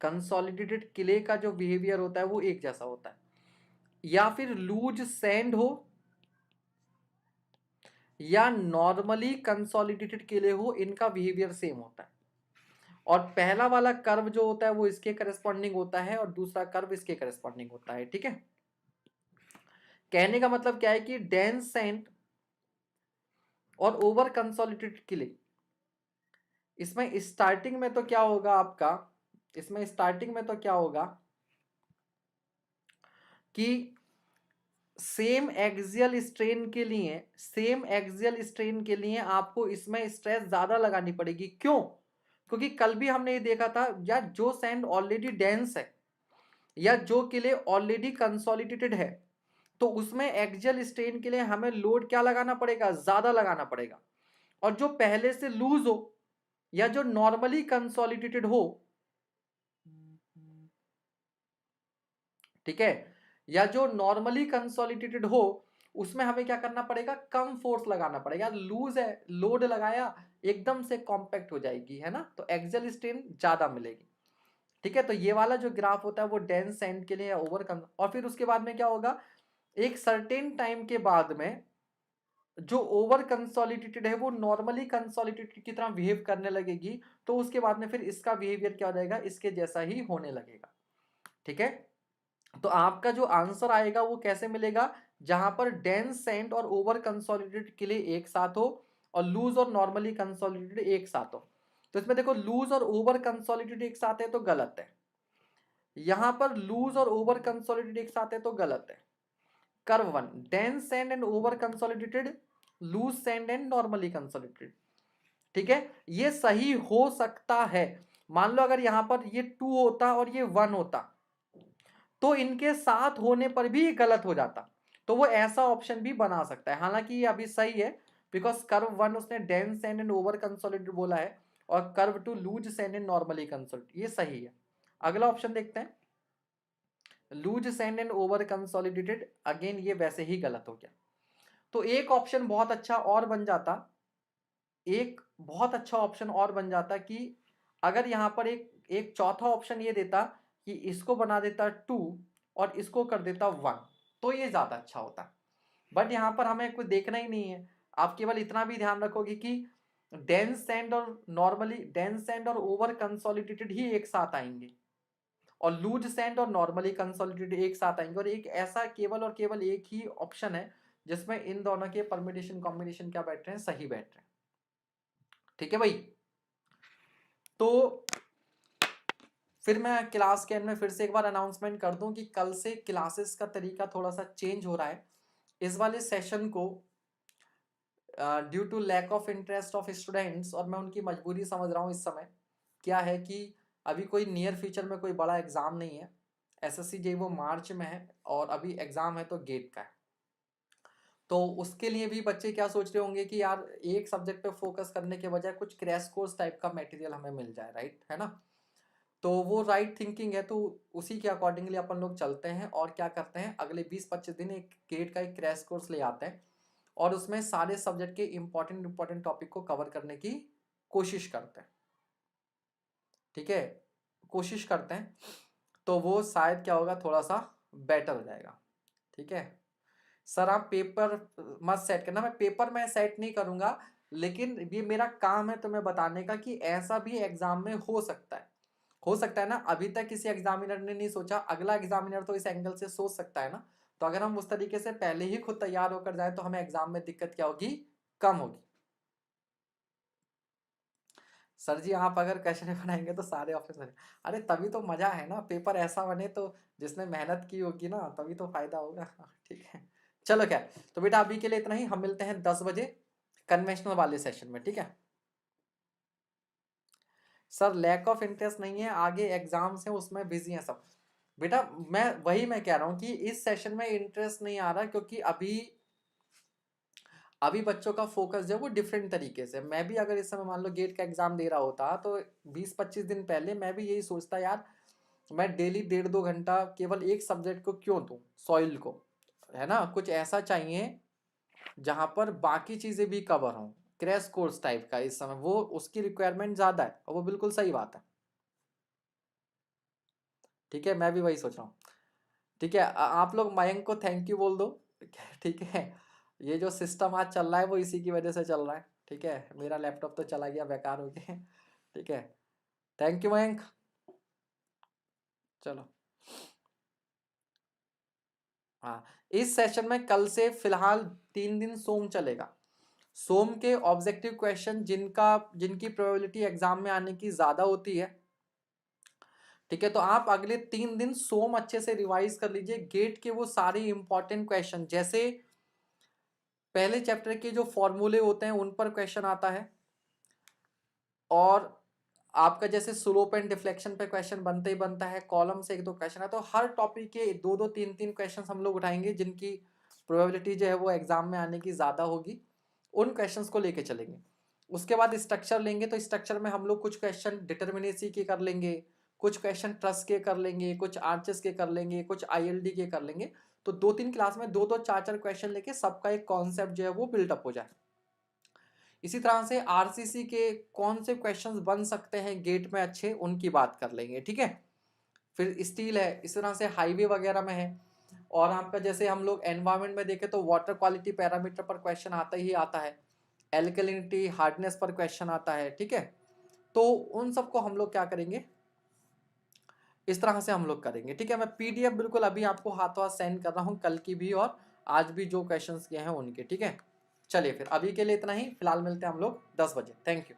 कंसोलिडेटेड किले का जो बिहेवियर होता है वो एक जैसा होता है। या फिर लूज सैंड हो या नॉर्मली कंसोलिडेटेड किले हो, इनका बिहेवियर सेम होता है। और पहला वाला कर्व जो होता है वो इसके करस्पॉन्डिंग होता है और दूसरा कर्व इसके करस्पॉन्डिंग होता है। ठीक है, कहने का मतलब क्या है कि डेंस सैंड और ओवर कंसोलिडेटेड किले, इसमें स्टार्टिंग में तो क्या होगा आपका, इसमें स्टार्टिंग में तो क्या होगा कि सेम एक्सियल स्ट्रेन के लिए आपको इसमें स्ट्रेस ज्यादा लगानी पड़ेगी। क्यों? क्योंकि कल भी हमने ये देखा था, या जो सैंड ऑलरेडी डेंस है या जो किले ऑलरेडी कंसोलिडेटेड है, तो उसमें एक्सियल स्ट्रेन के लिए हमें लोड क्या लगाना पड़ेगा, ज्यादा लगाना पड़ेगा। और जो पहले से लूज हो या जो नॉर्मली कंसोलिडेटेड हो, ठीक है, या जो नॉर्मली कंसोलिडेटेड हो, उसमें हमें क्या करना पड़ेगा, कम फोर्स लगाना पड़ेगा। लूज है, लोड लगाया एकदम से कॉम्पैक्ट हो जाएगी, है ना, तो एक्सियल स्ट्रेन ज्यादा मिलेगी। ठीक है, तो ये वाला जो ग्राफ होता है वो डेंस सैंड के लिए या ओवर, और फिर उसके बाद में क्या होगा, एक सर्टेन टाइम के बाद में जो ओवर कंसोलिडेटेड है वो नॉर्मली कंसोलिडेटेड की तरह बिहेव करने लगेगी, तो उसके बाद में फिर इसका बिहेवियर क्या हो जाएगा, इसके जैसा ही होने लगेगा। ठीक है, तो आपका जो आंसर आएगा वो कैसे मिलेगा, जहां पर डेंस सैंड और ओवर कंसोलिडेटेड के लिए एक साथ हो और लूज और नॉर्मली कंसोलिडेटेड एक साथ हो। तो इसमें देखो लूज और ओवर कंसोलिडेटेड एक साथ है तो गलत है, यहां पर लूज और ओवर कंसोलिडेटेड एक साथ है तो गलत है। Curve 1, dense sand and over consolidated, loose sand and normally consolidated. ठीक है, ये सही हो सकता है। मान लो अगर यहां पर ये 2 होता और ये 1 होता, तो इनके साथ होने पर भी गलत हो जाता, तो वो ऐसा ऑप्शन भी बना सकता है। हालांकि ये अभी सही है, बिकॉज कर्व 1 उसने dense sand and over consolidated बोला है और curve 2 loose sand and normally consolidated, ये सही है। अगला ऑप्शन देखते हैं, loose sand and over consolidated, again ये वैसे ही गलत हो गया। तो एक ऑप्शन बहुत अच्छा और बन जाता, एक बहुत अच्छा ऑप्शन और बन जाता कि अगर यहां पर एक एक चौथा ऑप्शन ये देता कि इसको बना देता 2 और इसको कर देता 1, तो ये ज्यादा अच्छा होता। बट यहां पर हमें कुछ देखना ही नहीं है, आप केवल इतना भी ध्यान रखोगे कि डेंस सैंड और ओवर कंसोलिडेटेड ही एक साथ आएंगे और लूज सैंड और नॉर्मली कंसोलिडेटेड एक साथ आएंगे, और एक ऐसा केवल और केवल एक ही ऑप्शन है जिसमें इन दोनों के परम्यूटेशन कॉम्बिनेशन क्या बैठ रहे हैं, सही बैठ रहे हैं। ठीक है भाई, तो फिर मैं क्लास के एंड में फिर से एक बार अनाउंसमेंट कर दूं कि कल से क्लासेस का तरीका थोड़ा सा चेंज हो रहा है। इस वाले सेशन को due to lack of interest of students, और मैं उनकी मजबूरी समझ रहा हूँ इस समय, क्या है कि अभी कोई नियर फ्यूचर में कोई बड़ा एग्जाम नहीं है, एसएससी जे वो मार्च में है और अभी एग्जाम है तो गेट का है, तो उसके लिए भी बच्चे क्या सोच रहे होंगे कि यार एक सब्जेक्ट पे फोकस करने के बजाय कुछ क्रैश कोर्स टाइप का मटेरियल हमें मिल जाए, राइट, है ना। तो वो राइट थिंकिंग है, तो उसी के अकॉर्डिंगली अपन लोग चलते हैं और क्या करते हैं, अगले 20-25 दिन एक गेट का एक क्रैश कोर्स ले आते हैं और उसमें सारे सब्जेक्ट के इंपॉर्टेंट टॉपिक को कवर करने की कोशिश करते हैं। ठीक है, कोशिश करते हैं, तो वो शायद क्या होगा, थोड़ा सा बेटर हो जाएगा। ठीक है सर, आप पेपर मत सेट करना, मैं पेपर में सेट नहीं करूंगा, लेकिन ये मेरा काम है तुम्हें बताने का कि ऐसा भी एग्जाम में हो सकता है, हो सकता है ना। अभी तक किसी एग्जामिनर ने नहीं सोचा, अगला एग्जामिनर तो इस एंगल से सोच सकता है ना। तो अगर हम उस तरीके से पहले ही खुद तैयार होकर जाए तो हमें एग्जाम में दिक्कत क्या होगी, कम होगी। सर जी आप अगर क्वेश्चन बनाएंगे तो सारे ऑप्शन बने। अरे तभी तो मजा है ना, पेपर ऐसा बने तो जिसने मेहनत की होगी ना तभी तो फायदा होगा। ठीक है, चलो क्या, तो बेटा अभी के लिए इतना ही, हम मिलते हैं 10 बजे कन्वेंशनल वाले सेशन में, ठीक है। सर लैक ऑफ इंटरेस्ट नहीं है, आगे एग्जाम्स हैं उसमें बिजी हैं सब। बेटा मैं कह रहा हूँ कि इस सेशन में इंटरेस्ट नहीं आ रहा क्योंकि अभी बच्चों का फोकस जो है वो डिफरेंट तरीके से। मैं भी अगर इस समय मान लो गेट का एग्जाम दे रहा होता तो 20-25 दिन पहले मैं भी यही सोचता यार, मैं डेली 1.5-2 घंटा केवल एक सब्जेक्ट को क्यों दूं, सॉइल को, है ना, कुछ ऐसा चाहिए जहां पर बाकी चीजें भी कवर हों, क्रैश कोर्स टाइप का इस समय वो उसकी रिक्वायरमेंट ज्यादा है, और वो बिल्कुल सही बात है। ठीक है, मैं भी वही सोच रहा हूँ। ठीक है, आप लोग मयंक को थैंक यू बोल दो। ठीक है, ये जो सिस्टम आज चल रहा है वो इसी की वजह से चल रहा है। ठीक है, मेरा लैपटॉप तो चला गया बेकार हो गया। ठीक है, थैंक यू मयंक। चलो हाँ, इस सेशन में कल से फिलहाल 3 दिन सोम चलेगा। सोम के ऑब्जेक्टिव क्वेश्चन जिनकी प्रोबेबिलिटी एग्जाम में आने की ज्यादा होती है, ठीक है, तो आप अगले 3 दिन सोम अच्छे से रिवाइज कर लीजिए। गेट के वो सारे इंपॉर्टेंट क्वेश्चन, जैसे पहले चैप्टर के जो फॉर्मूले होते हैं उन पर क्वेश्चन आता है, और आपका जैसे स्लोप एंड डिफ्लेक्शन पे क्वेश्चन बनते ही बनता है, कॉलम से 1-2 क्वेश्चन है, तो हर टॉपिक के 2-2 3-3 क्वेश्चन हम लोग उठाएंगे जिनकी प्रोबेबिलिटी जो है वो एग्जाम में आने की ज्यादा होगी, उन क्वेश्चंस को लेके चलेंगे। उसके बाद स्ट्रक्चर लेंगे, तो स्ट्रक्चर में हम लोग कुछ क्वेश्चन डिटर्मिनेसी के कर लेंगे, कुछ क्वेश्चन ट्रस्ट के कर लेंगे, कुछ आर्चेस के कर लेंगे, कुछ ILD के कर लेंगे। तो 2-3 क्लास में 2-2 4-4 क्वेश्चन लेके सबका एक कॉन्सेप्ट जो है वो बिल्डअप हो जाए। इसी तरह से RCC के कौन से क्वेश्चंस बन सकते हैं गेट में अच्छे, उनकी बात कर लेंगे। ठीक है, फिर स्टील है, इस तरह से हाईवे वगैरह में है, और आपका जैसे हम लोग एनवायरमेंट में देखें तो वाटर क्वालिटी पैरामीटर पर क्वेश्चन आता ही आता है, एल्कलिनिटी हार्डनेस पर क्वेश्चन आता है। ठीक है, तो उन सबको हम लोग क्या करेंगे, इस तरह से हम लोग करेंगे। ठीक है, मैं PDF बिल्कुल अभी आपको हाथों हाथ सेंड कर रहा हूँ, कल की भी और आज भी जो क्वेश्चंस किए हैं उनके। ठीक है, चलिए फिर अभी के लिए इतना ही, फिलहाल मिलते हैं हम लोग 10 बजे। Thank you.